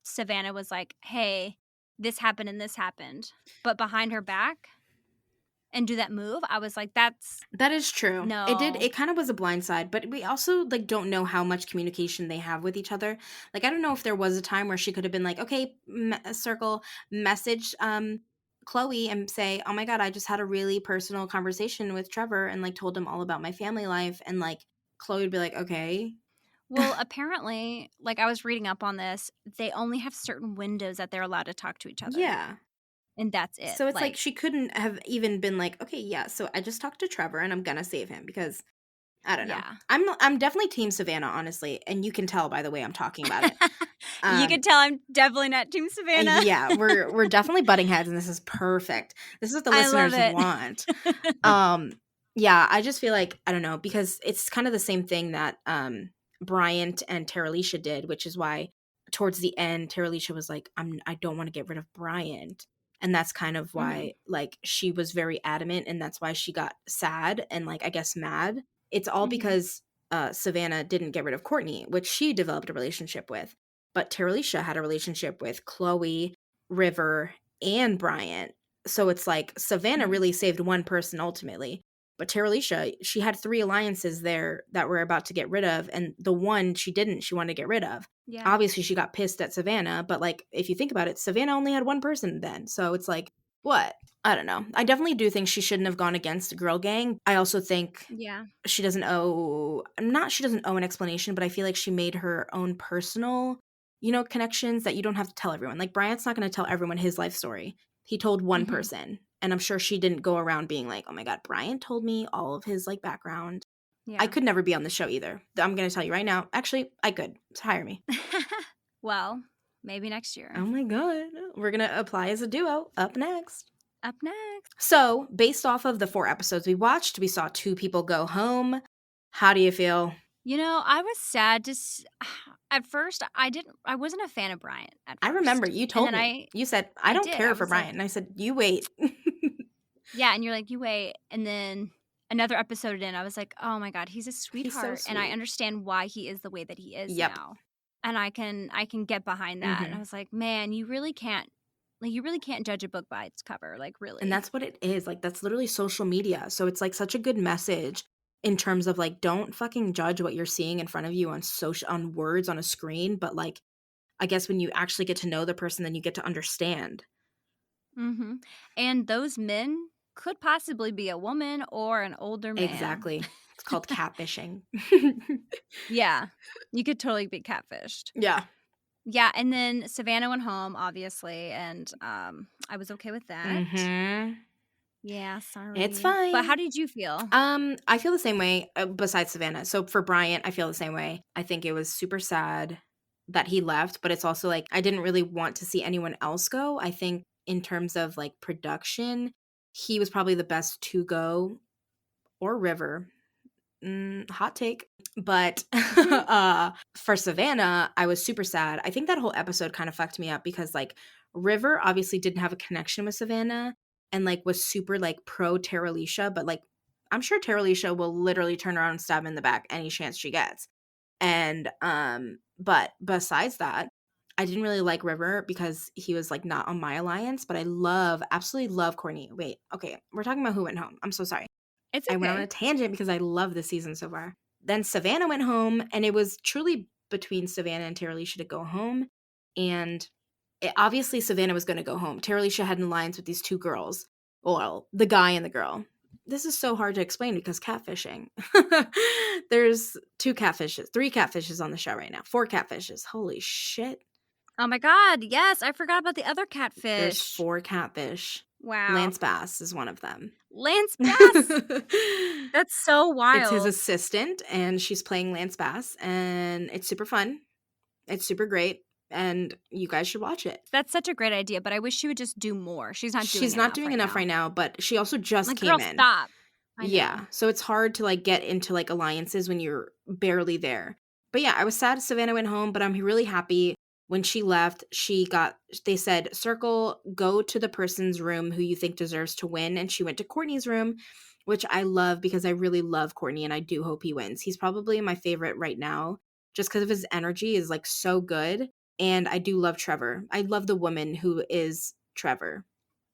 Speaker 2: Savannah was like, hey, this happened and this happened, but behind her back and do that move, I was like, that
Speaker 1: is true.
Speaker 2: No.
Speaker 1: It kind of was a blindside, but we also like don't know how much communication they have with each other. Like I don't know if there was a time where she could have been like, okay, circle message Chloe and say, oh my god, I just had a really personal conversation with Trevor and like told him all about my family life, and like Chloe would be like, okay.
Speaker 2: Well, apparently, like I was reading up on this, they only have certain windows that they're allowed to talk to each other.
Speaker 1: Yeah.
Speaker 2: And that's it.
Speaker 1: So it's like she couldn't have even been like, okay, yeah, so I just talked to Trevor and I'm gonna save him, because I don't know.
Speaker 2: Yeah.
Speaker 1: I'm definitely team Savannah, honestly, and you can tell by the way I'm talking about it.
Speaker 2: You can tell I'm definitely not team Savannah.
Speaker 1: Yeah, we're definitely butting heads, and this is perfect. This is what the listeners want. Yeah, I just feel like, I don't know, because it's kind of the same thing that Bryant and Teralisha did, which is why towards the end Teralisha was like, I don't want to get rid of Bryant. And that's kind of why like she was very adamant, and that's why she got sad and like I guess mad. It's all because Savannah didn't get rid of Courtney, which she developed a relationship with. But Teralisha had a relationship with Chloe, River, and Bryant. So it's like Savannah really saved one person ultimately. But Teralisha, she had 3 alliances there that we're about to get rid of, and the one she didn't, she wanted to get rid of.
Speaker 2: Yeah.
Speaker 1: Obviously, she got pissed at Savannah, but like if you think about it, Savannah only had one person then. So it's like, what? I don't know. I definitely do think she shouldn't have gone against Girl Gang. I also think she doesn't owe an explanation, but I feel like she made her own personal, connections that you don't have to tell everyone. Like Bryant's not going to tell everyone his life story. He told one person. And I'm sure she didn't go around being like, oh my god, Bryant told me all of his like background. Yeah. I could never be on the show either. I'm going to tell you right now. Actually, I could. So hire me.
Speaker 2: Well, maybe next year.
Speaker 1: Oh my god. We're going to apply as a duo. Up next.
Speaker 2: So,
Speaker 1: based off of the 4 episodes we watched, we saw 2 people go home. How do you feel?
Speaker 2: I was sad to at first. I wasn't a fan of Bryant at first.
Speaker 1: I remember you told me. You said, I don't care for Bryant. And I said, you wait.
Speaker 2: Yeah, and you're like, "You wait," and then another episode in, I was like, "Oh my god, he's a
Speaker 1: He's so
Speaker 2: sweetheart," and I
Speaker 1: sweet.
Speaker 2: understand why he is the way that he is
Speaker 1: Yep.
Speaker 2: now, and I can get behind that, and I
Speaker 1: Mhm.
Speaker 2: was like, "Man, you really can't judge a book by its cover, like,
Speaker 1: And
Speaker 2: really."
Speaker 1: that's what it is, like, that's literally social media, so it's, like, such a good message in terms of, like, don't fucking judge what you're seeing in front of you on words on a screen, but, like, I guess when you actually get to know the person, then you get to understand.
Speaker 2: Mhm, and those men could possibly be a woman or an older man.
Speaker 1: Exactly. It's called catfishing.
Speaker 2: Yeah, you could totally be catfished.
Speaker 1: Yeah.
Speaker 2: Yeah, and then Savannah went home, obviously, and, I was okay with that.
Speaker 1: Mhm.
Speaker 2: Yeah,
Speaker 1: It's
Speaker 2: sorry. But how
Speaker 1: fine.
Speaker 2: did you feel?
Speaker 1: I feel the same way, besides Savannah. So for Bryant, I feel the same way. I think it was super sad that he left, but it's also like I didn't really want to see anyone else go. I think in terms of like production, he was probably the best to go, or River. Hot take. But
Speaker 2: Mhm.
Speaker 1: for Savannah, I was super sad. I think that whole episode kind of fucked me up because like River obviously didn't have a connection with Savannah and like was super like pro Terralisha, but like I'm sure Terralisha will literally turn around and stab him in the back any chance she gets. And but besides that, I didn't really like River because he was like not on my alliance, but I absolutely love Courtney. Wait, okay, we're talking about who went home. I'm so sorry.
Speaker 2: It's
Speaker 1: I went on a
Speaker 2: okay.
Speaker 1: tangent because I love this season so far. Then Savannah went home, and it was truly between Savannah and Terralisha to go home. And obviously, Savannah was going to go home. Terralisha had an alliance with these two girls. Well, the guy and the girl. This is so hard to explain because catfishing. There's three catfishes on the show right now. Four catfishes. Holy shit.
Speaker 2: Oh my god, yes, I forgot about the other
Speaker 1: There's
Speaker 2: catfish.
Speaker 1: four catfish.
Speaker 2: Wow.
Speaker 1: Lance Bass is one of them.
Speaker 2: Lance Bass! That's so
Speaker 1: It's his
Speaker 2: wild.
Speaker 1: assistant, and she's playing Lance Bass, and it's super fun. It's super great, and you guys should watch it.
Speaker 2: That's such a great idea, but I wish she would just do more. She's not doing
Speaker 1: She's not
Speaker 2: enough
Speaker 1: doing
Speaker 2: right
Speaker 1: enough
Speaker 2: now.
Speaker 1: right now, but she also just
Speaker 2: Like, girl,
Speaker 1: came in.
Speaker 2: stop. I know.
Speaker 1: Yeah, so it's hard to, like, get into, like, alliances when you're barely there. But yeah, I was sad Savannah went home, but I'm really happy when she left, they said, "Circle, go to the person's room who you think deserves to win," and she went to Courtney's room, which I love because I really love Courtney, and I do hope he wins. He's probably my favorite right now just because of his energy is, like, so good, and I do love Trevor. I love the woman who is Trevor.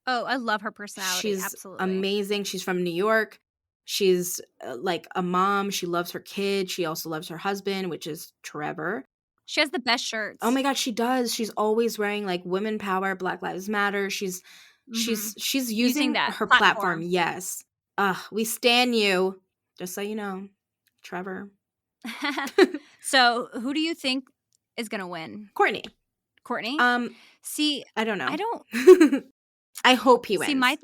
Speaker 2: Oh, I love her personality,
Speaker 1: She's
Speaker 2: absolutely.
Speaker 1: amazing. She's from New York. She's like a mom. She loves her kid. She also loves her husband, which is Trevor.
Speaker 2: She has the best
Speaker 1: Oh
Speaker 2: shirts.
Speaker 1: my god, she does. She's always wearing like women power, Black Lives Matter.
Speaker 2: Mhm.
Speaker 1: She's
Speaker 2: Using
Speaker 1: using
Speaker 2: that
Speaker 1: her platform.
Speaker 2: platform.
Speaker 1: Yes. We stan you. Just so you know, Trevor.
Speaker 2: So, who do you think is gonna win?
Speaker 1: Courtney.
Speaker 2: Courtney?
Speaker 1: Um,
Speaker 2: See,
Speaker 1: I don't
Speaker 2: I
Speaker 1: know.
Speaker 2: don't
Speaker 1: I hope he
Speaker 2: see,
Speaker 1: wins.
Speaker 2: my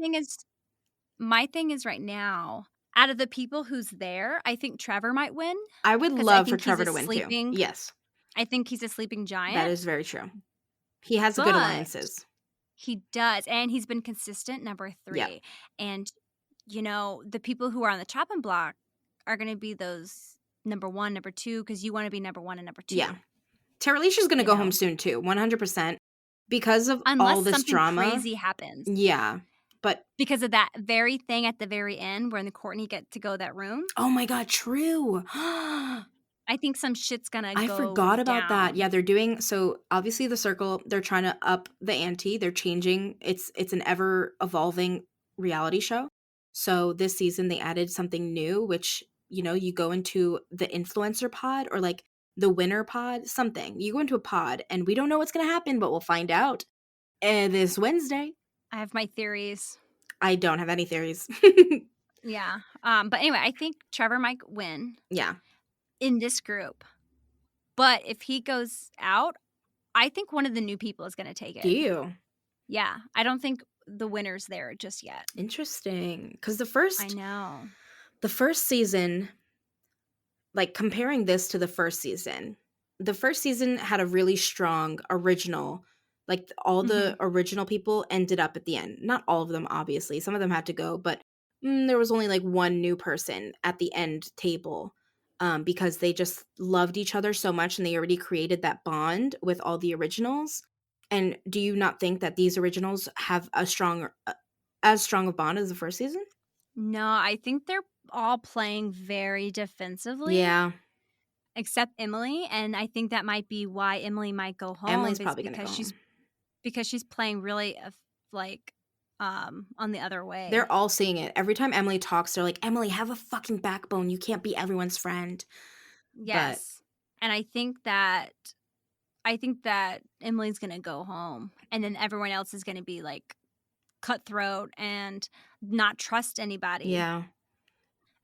Speaker 2: thing is right now, out of the people who's there, I think Trevor might win
Speaker 1: I would
Speaker 2: because I
Speaker 1: love for
Speaker 2: think he's
Speaker 1: Trevor
Speaker 2: a
Speaker 1: to win too.
Speaker 2: sleeping
Speaker 1: Yes,
Speaker 2: I think he's a sleeping
Speaker 1: that
Speaker 2: giant,
Speaker 1: is very true. He has good
Speaker 2: but
Speaker 1: alliances.
Speaker 2: he does, and he's been consistent, number
Speaker 1: Yep.
Speaker 2: 3, and, the people who are on the chopping block are gonna be those number 1, number 2, because you wanna be number 1 and number
Speaker 1: Yeah.
Speaker 2: 2,
Speaker 1: Terralisha's gonna
Speaker 2: you
Speaker 1: go home
Speaker 2: know?
Speaker 1: soon too, 100%. Because of all
Speaker 2: Unless
Speaker 1: this
Speaker 2: something
Speaker 1: drama.
Speaker 2: crazy happens.
Speaker 1: Yeah. But
Speaker 2: Because of that very thing at the very end when the Courtney get to go that room,
Speaker 1: oh my god, true.
Speaker 2: I think some shit's gonna
Speaker 1: I
Speaker 2: go
Speaker 1: forgot about that.
Speaker 2: down.
Speaker 1: Yeah, they're doing so obviously the circle, they're trying to up the ante. They're changing. It's an ever evolving reality show. So this season they added something new, which, you go into the influencer pod or like the winner pod, something. You go into a pod and we don't know what's gonna happen, but we'll find out this Wednesday.
Speaker 2: I have my theories.
Speaker 1: I don't have any theories.
Speaker 2: Yeah. But anyway, I think Trevor might win
Speaker 1: Yeah.
Speaker 2: in this group. But if he goes out, I think one of the new people is gonna take
Speaker 1: Do
Speaker 2: it.
Speaker 1: you?
Speaker 2: Yeah. I don't think the winner's there just yet.
Speaker 1: Interesting. Because
Speaker 2: I know.
Speaker 1: the first season, like comparing this to the first season had a really strong original, like all the
Speaker 2: Mhm.
Speaker 1: original people ended up at the end. Not all of them, obviously. Some of them had to go, but there was only like one new person at the end table, because they just loved each other so much and they already created that bond with all the originals. And do you not think that these originals have a strong as strong of bond as the first season.
Speaker 2: No, I think they're all playing very defensively,
Speaker 1: Yeah,
Speaker 2: except Emily, and I think that might be why Emily might go home
Speaker 1: Emily's probably gonna go home.
Speaker 2: because she's playing really like on the other way.
Speaker 1: They're all seeing it. Every time Emily talks, they're like, "Emily, have a fucking backbone. You can't be everyone's friend." But
Speaker 2: Yes. And I think that Emily's going to go home and then everyone else is going to be like cutthroat and not trust anybody.
Speaker 1: yeah.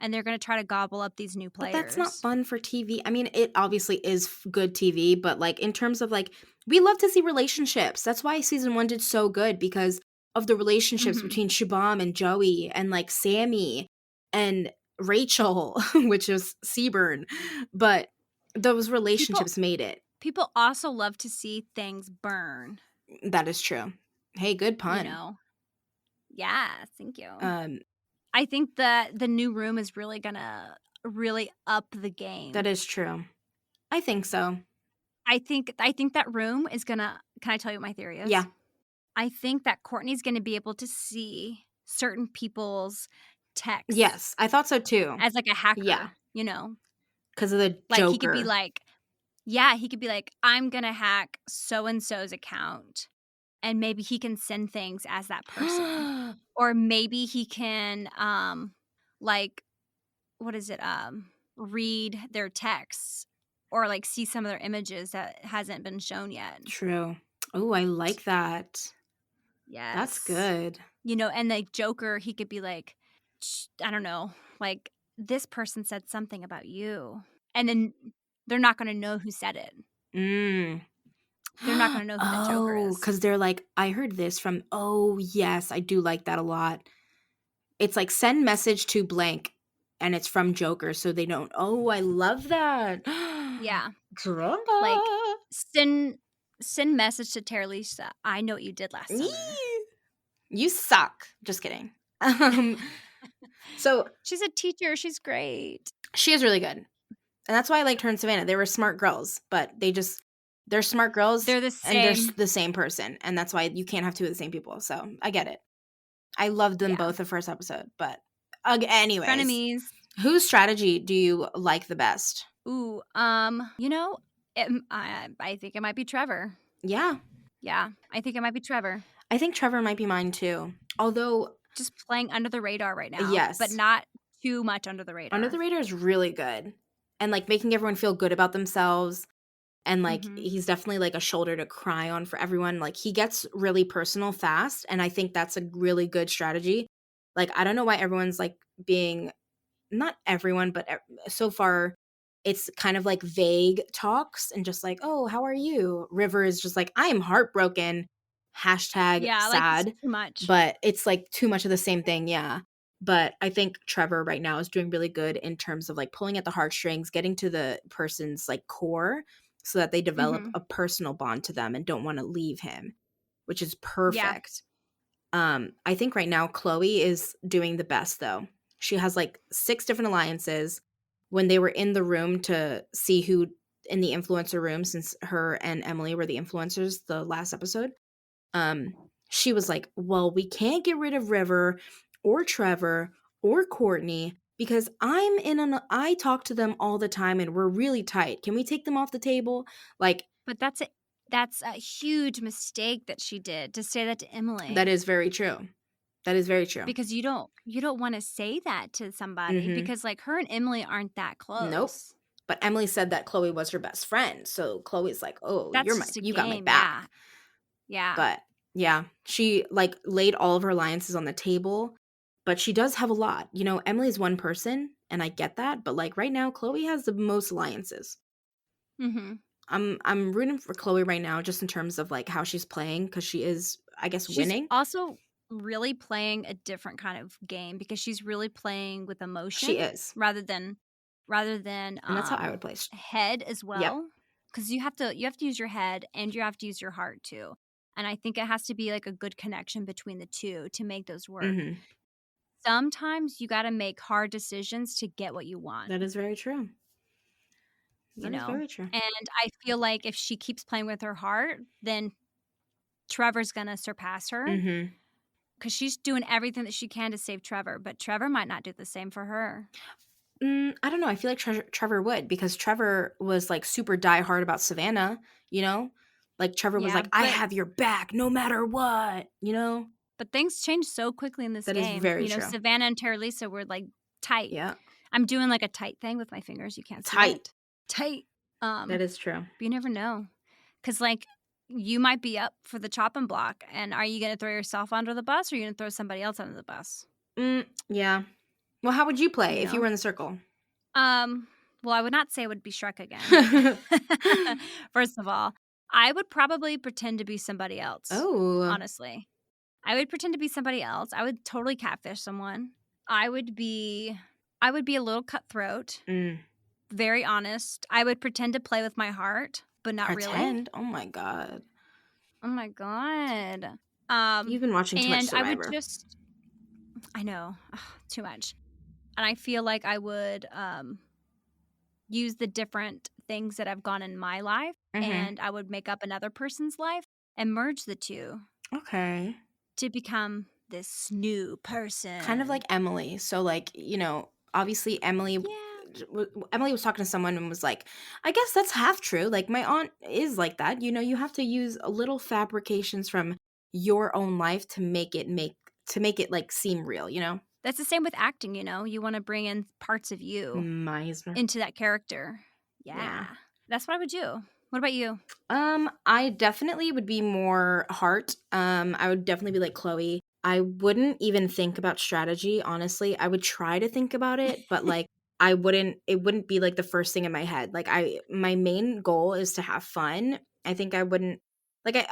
Speaker 2: And they're going to try to gobble up these new
Speaker 1: But
Speaker 2: players.
Speaker 1: that's not fun for TV. I mean, it obviously is good TV, but like in terms of like, we love to see relationships. That's why season 1 did so good, because of the relationships
Speaker 2: Mhm.
Speaker 1: between Shabam and Joey and like Sammy and Rachel, which is Seaburn. But those relationships made it.
Speaker 2: People also love to see things burn,
Speaker 1: That is true. Hey, good pun.
Speaker 2: you know. Yeah, thank you.
Speaker 1: Um,
Speaker 2: I think that the new room is really going to really up the game.
Speaker 1: that is true. I think so.
Speaker 2: I think that room is going to Can I tell you what my theory is?
Speaker 1: Yeah.
Speaker 2: I think that Courtney's going to be able to see certain people's texts.
Speaker 1: Yes, I thought so too.
Speaker 2: As like a hacker,
Speaker 1: Yeah.
Speaker 2: you know.
Speaker 1: Because of the
Speaker 2: Like
Speaker 1: Joker.
Speaker 2: he could be like, I'm going to hack so and so's account and maybe he can send things as that person. Or maybe he can like what is it? Read their texts or like see some of their images that hasn't been shown yet.
Speaker 1: True. Oh, I like that.
Speaker 2: Yes.
Speaker 1: That's good.
Speaker 2: You know, and like Joker, he could be like, I don't know, like this person said something about you. And then they're not going to know who said it.
Speaker 1: Mm.
Speaker 2: They're not going to know who the Joker is.
Speaker 1: Because they're like, I heard this from, oh, yes, I do like that a lot. It's like send message to blank and it's from Joker, so they don't. Oh, I love that.
Speaker 2: Yeah.
Speaker 1: Drama.
Speaker 2: Like send message to Tara Lisa. I know what you did last summer.
Speaker 1: You suck. Just kidding. So
Speaker 2: she's a teacher. She's great.
Speaker 1: She is really good. And that's why I liked her and Savannah. They were smart girls, but they're smart girls.
Speaker 2: They're the same.
Speaker 1: And they're the same person. And that's why you can't have two of the same people. So I get it. I loved them both the first episode. But anyways.
Speaker 2: Frenemies.
Speaker 1: Whose strategy do you like the best?
Speaker 2: Ooh, you know, I think it might be Trevor.
Speaker 1: Yeah.
Speaker 2: Yeah, I think it might be Trevor.
Speaker 1: I think Trevor might be mine too. Although
Speaker 2: just playing under the radar right now.
Speaker 1: Yes.
Speaker 2: But not too much under the radar.
Speaker 1: Under the radar is really good. And like making everyone feel good about themselves. And like he's definitely like a shoulder to cry on for everyone. Like he gets really personal fast. And I think that's a really good strategy. Like I don't know why everyone's like being, not everyone, but so far it's kind of like vague talks and just like, oh, how are you? River is just like, I am heartbroken. Hashtag sad.
Speaker 2: Like too much.
Speaker 1: But it's like too much of the same thing. Yeah. But I think Trevor right now is doing really good in terms of like pulling at the heartstrings, getting to the person's like core so that they develop a personal bond to them and don't want to leave him, which is perfect. Yeah. I think right now Chloe is doing the best though. She has like 6 different alliances. When they were in the room to see who in the influencer room, since her and Emily were the influencers the last episode, she was like, well, we can't get rid of River or Trevor or Courtney because I talk to them all the time and we're really tight. Can we take them off the table? Like,
Speaker 2: but that's a huge mistake that she did to say that to Emily.
Speaker 1: That is very true. That is very true.
Speaker 2: Because you don't want to say that to somebody because like her and Emily aren't that close.
Speaker 1: Nope. But Emily said that Chloe was her best friend. So Chloe's like, oh, you got my back.
Speaker 2: Yeah.
Speaker 1: But yeah, she like laid all of her alliances on the table, but she does have a lot. You know, Emily's one person and I get that. But like right now, Chloe has the most alliances. I'm rooting for Chloe right now just in terms of like how she's playing because she is, I guess, winning.
Speaker 2: She's also really playing a different kind of game because she's really playing with emotion.
Speaker 1: She is.
Speaker 2: Rather than
Speaker 1: and that's how I would play
Speaker 2: head as well. Because you have to use your head and you have to use your heart too. And I think it has to be like a good connection between the two to make those work. Sometimes you got to make hard decisions to get what you want.
Speaker 1: That is very true.
Speaker 2: That is very true. And I feel like if she keeps playing with her heart, then Trevor's going to surpass her. because she's doing everything that she can to save Trevor, but Trevor might not do the same for her.
Speaker 1: I don't know. I feel like Trevor would, because Trevor was like super diehard about Savannah, you know? Like Trevor was
Speaker 2: Yeah,
Speaker 1: like, I have your back no matter what, you know?
Speaker 2: but things changed so quickly in this
Speaker 1: That is
Speaker 2: game.
Speaker 1: very
Speaker 2: You know,
Speaker 1: true.
Speaker 2: Savannah and Terralisa were like tight.
Speaker 1: Yeah.
Speaker 2: I'm doing like a tight thing with my fingers. You can't see it.
Speaker 1: Tight.
Speaker 2: Tight.
Speaker 1: That is true.
Speaker 2: But you never know. Because, like, you might be up for the chopping block, and are you going to throw yourself under the bus, or are you going to throw somebody else under the bus?
Speaker 1: Yeah. Well, how would you play if you
Speaker 2: know?
Speaker 1: were in the circle?
Speaker 2: Well, I would not say it would be Shrek again. First of all, I would probably pretend to be somebody else.
Speaker 1: Oh.
Speaker 2: Honestly. I would pretend to be somebody else. I would totally catfish someone. I would be a little cutthroat. Very honest. I would pretend to play with my heart, but not really.
Speaker 1: Pretend? Oh my god.
Speaker 2: Oh my god.
Speaker 1: You've been watching too much Survivor.
Speaker 2: I would just, I know, too much. And I feel like I would use the different things that have gone in my life, and I would make up another person's life and merge the two.
Speaker 1: Okay.
Speaker 2: To become this new person.
Speaker 1: Kind of like Emily. So, like, you know, obviously Emily was talking to someone and was like, I guess that's half true. Like, my aunt is like that. You know, you have to use a little fabrications from your own life to make it like seem real, you know?
Speaker 2: That's the same with acting, you know? You want to bring in parts of you into that character. Yeah. That's what I would do. What about you?
Speaker 1: I definitely would be more heart. I would definitely be like Chloe. I wouldn't even think about strategy, honestly. I would try to think about it, but like it wouldn't be like the first thing in my head. Like my main goal is to have fun. I think I wouldn't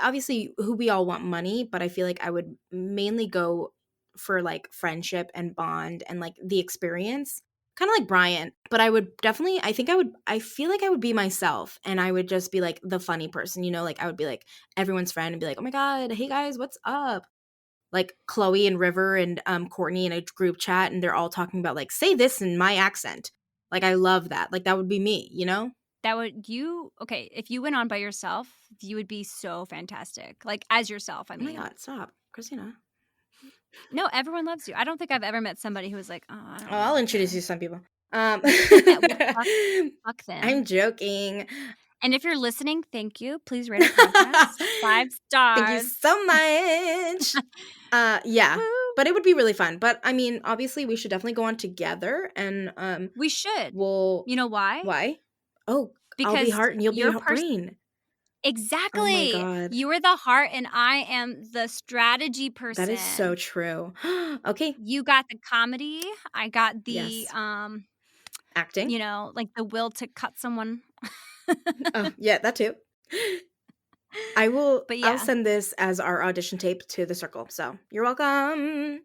Speaker 1: obviously we all want money, but I feel like I would mainly go for like friendship and bond and like the experience. Kind of like Brian, but I would definitely, I feel like I would be myself, and I would just be like the funny person, you know, like I would be like everyone's friend and be like, oh my God, hey guys, what's up? Like Chloe and River and Courtney in a group chat, and they're all talking about like, say this in my accent. Like, I love that. Like, that would be me, you know?
Speaker 2: Okay, if you went on by yourself, you would be so fantastic. Like, as yourself, I mean.
Speaker 1: Oh my God, stop. Kristina.
Speaker 2: No, everyone loves you. I don't think I've ever met somebody who was like, oh, I don't know.
Speaker 1: I'll introduce you to some people.
Speaker 2: Fuck them.
Speaker 1: I'm joking.
Speaker 2: And if you're listening, thank you. Please rate our podcast 5 stars.
Speaker 1: Thank you so much. Yeah, but it would be really fun. But I mean, obviously, we should definitely go on together, and
Speaker 2: we should.
Speaker 1: We'll.
Speaker 2: You know why?
Speaker 1: Why? Oh,
Speaker 2: because
Speaker 1: I'll be heart and you'll be brain.
Speaker 2: Exactly.
Speaker 1: Oh my God.
Speaker 2: You are the heart and I am the strategy person.
Speaker 1: That is so true. Okay.
Speaker 2: You got the comedy. I got the
Speaker 1: acting.
Speaker 2: You know, like the will to cut someone.
Speaker 1: Yeah, that too. I will.
Speaker 2: But yeah.
Speaker 1: I'll send this as our audition tape to the circle. So you're welcome.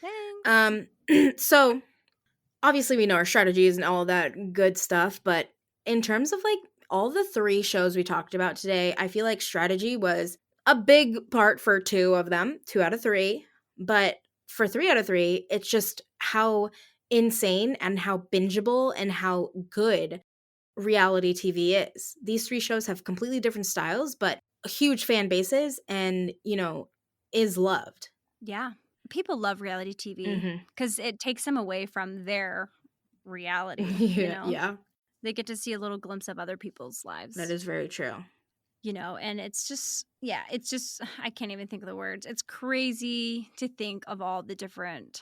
Speaker 2: Thanks.
Speaker 1: So obviously we know our strategies and all that good stuff, but in terms of like all the 3 shows we talked about today, I feel like strategy was a big part for 2 of them, 2 out of 3. But for 3 out of 3, it's just how insane and how bingeable and how good reality TV is. These 3 shows have completely different styles, but huge fan bases and, you know, is loved.
Speaker 2: Yeah. People love reality TV because it takes them away from their reality. You know?
Speaker 1: Yeah.
Speaker 2: They get to see a little glimpse of other people's lives.
Speaker 1: That is very true.
Speaker 2: You know, and it's just, I can't even think of the words. It's crazy to think of all the different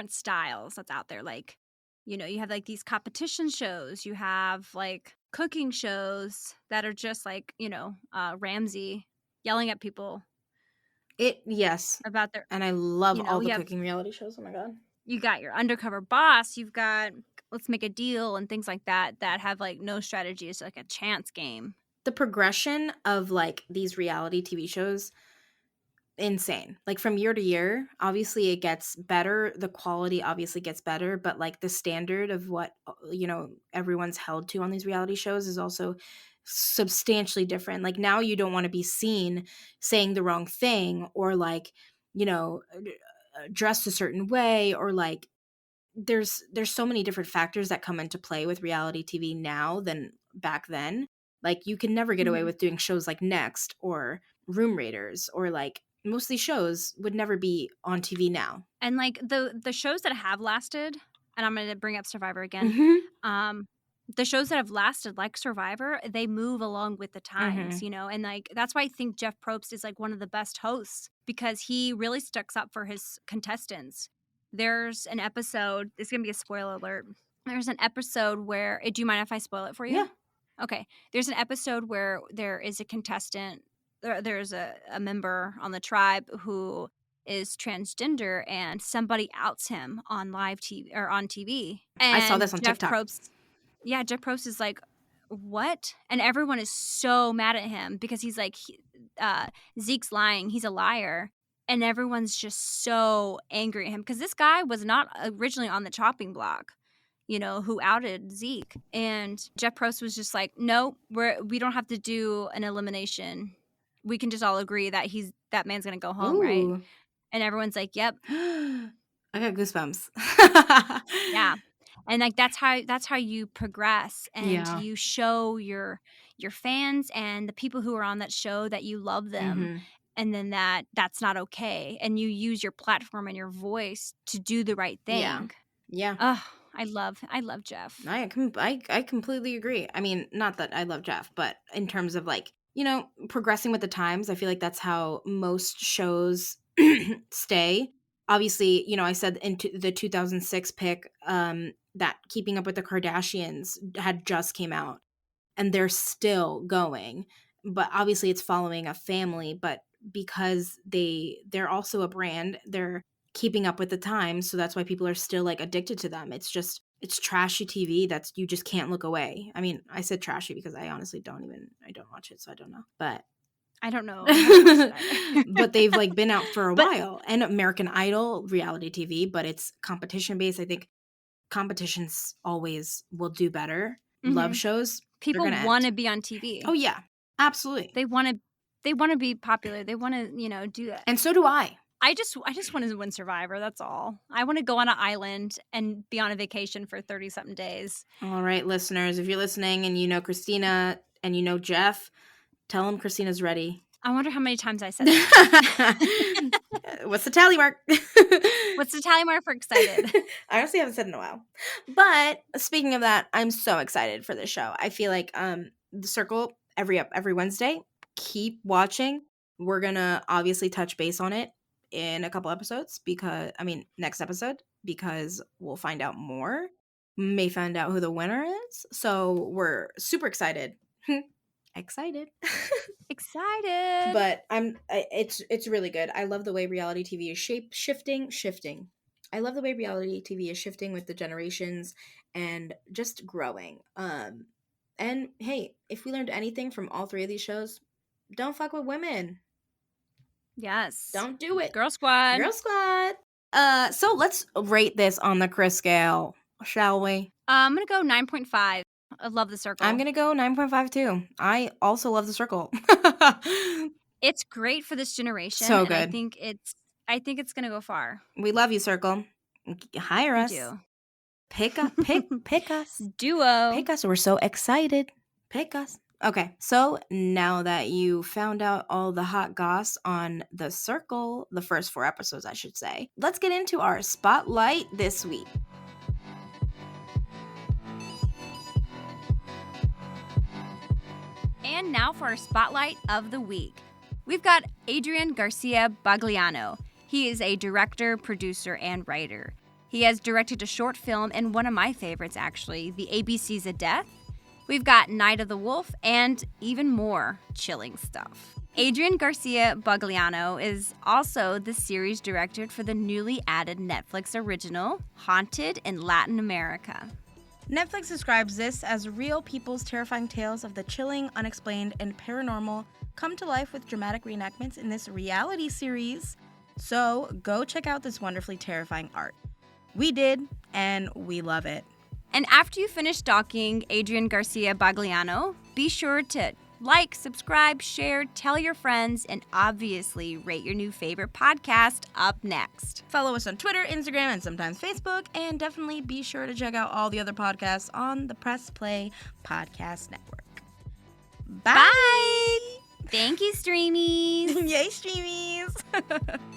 Speaker 2: styles that's out there. Like, you know, you have like these competition shows. You have like cooking shows that are just like, you know, Ramsay yelling at people.
Speaker 1: Yes.
Speaker 2: About their,
Speaker 1: and I love all the cooking reality shows. Oh my God.
Speaker 2: You got your Undercover Boss. You've got Let's Make a Deal and things like that have like no strategy. It's like a chance game.
Speaker 1: The progression of like these reality TV shows, insane. Like from year to year, obviously it gets better. The quality obviously gets better, but like the standard of what, you know, everyone's held to on these reality shows is also substantially different. Like now you don't want to be seen saying the wrong thing or like, you know, dressed a certain way, or like there's so many different factors that come into play with reality TV now than back then. Like you can never get away with doing shows like Next or Room Raiders or like most of these shows would never be on TV now.
Speaker 2: And like the shows that have lasted, and I'm going to bring up Survivor again.
Speaker 1: Mm-hmm.
Speaker 2: The shows that have lasted, like Survivor, they move along with the times,
Speaker 1: Mm-hmm.
Speaker 2: you know, and like that's why I think Jeff Probst is like one of the best hosts, because he really sticks up for his contestants. There's an episode, it's going to be a spoiler alert. There's an episode where, do you mind if I spoil it for you?
Speaker 1: Yeah.
Speaker 2: Okay. There's an episode where there is a contestant, there's a member on the tribe who is transgender, and somebody outs him on live TV or on TV. And
Speaker 1: I saw this on TikTok.
Speaker 2: Jeff Probst is like, what? And everyone is so mad at him because he's like, Zeke's lying. He's a liar. And everyone's just so angry at him because this guy was not originally on the chopping block, you know, who outed Zeke. And Jeff Probst was just like, no, we don't have to do an elimination. We can just all agree that that man's going to go home, right? And everyone's like, yep.
Speaker 1: I got goosebumps.
Speaker 2: Yeah. And like that's how you progress, and you show your fans and the people who are on that show that you love them, and then that's not okay, and you use your platform and your voice to do the right thing.
Speaker 1: Yeah.
Speaker 2: Oh, I love Jeff.
Speaker 1: I completely agree. I mean, not that I love Jeff, but in terms of like, you know, progressing with the times, I feel like that's how most shows stay. Obviously, you know, I said in the 2006 pick that Keeping Up with the Kardashians had just came out, and they're still going. But obviously it's following a family, but because they're also a brand, they're keeping up with the times, so that's why people are still like addicted to them. It's trashy TV that's you just can't look away. I mean, I said trashy because I honestly don't watch it, so I don't know. But
Speaker 2: I don't know.
Speaker 1: But they've like been out for a while. And American Idol, reality TV, but it's competition based. I think competitions always will do better. Love shows,
Speaker 2: people want to be on TV.
Speaker 1: Oh yeah, absolutely.
Speaker 2: They want to be popular. They want to, you know, do that.
Speaker 1: And so do I.
Speaker 2: I just want to win Survivor. That's all. I want to go on an island and be on a vacation for 30-something days.
Speaker 1: All right, listeners, if you're listening and you know Kristina and you know Jeff, tell them Kristina's ready.
Speaker 2: I wonder how many times I said that.
Speaker 1: What's the tally mark?
Speaker 2: What's the tally mark for excited?
Speaker 1: I honestly haven't said it in a while. But speaking of that, I'm so excited for this show. I feel like The Circle every Wednesday. Keep watching. We're going to obviously touch base on it in a couple episodes next episode, because we'll find out more. May find out who the winner is. So we're super excited. Excited. But it's really good. I love the way reality TV is shifting. I love the way reality TV is shifting with the generations and just growing. And hey, if we learned anything from all three of these shows, don't fuck with women.
Speaker 2: Yes.
Speaker 1: Don't do it.
Speaker 2: Girl Squad.
Speaker 1: So let's rate this on the Kris scale, shall we?
Speaker 2: I'm going to go 9.5. I love The Circle.
Speaker 1: I'm going to go 9.5 too. I also love The Circle.
Speaker 2: It's great for this generation.
Speaker 1: So
Speaker 2: and
Speaker 1: good.
Speaker 2: I think it's going to go far.
Speaker 1: We love you, Circle. Hire us.
Speaker 2: Do.
Speaker 1: Pick us.
Speaker 2: Duo.
Speaker 1: Pick us. We're so excited. Pick us. Okay, so now that you found out all the hot goss on The Circle, the first 4 episodes, I should say, let's get into our spotlight this week.
Speaker 2: And now for our spotlight of the week. We've got Adrián García Bogliano. He is a director, producer, and writer. He has directed a short film and one of my favorites, actually, The ABCs of Death. We've got Night of the Wolf and even more chilling stuff. Adrián García Bogliano is also the series director for the newly added Netflix original, Haunted in Latin America.
Speaker 1: Netflix describes this as real people's terrifying tales of the chilling, unexplained, and paranormal come to life with dramatic reenactments in this reality series. So go check out this wonderfully terrifying art. We did, and we love it.
Speaker 2: And after you finish stalking Adrián García Bogliano, be sure to like, subscribe, share, tell your friends, and obviously rate your new favorite podcast up next.
Speaker 1: Follow us on Twitter, Instagram, and sometimes Facebook, and definitely be sure to check out all the other podcasts on the Press Play Podcast Network. Bye!
Speaker 2: Thank you, Streamies.
Speaker 1: Yay, streamies!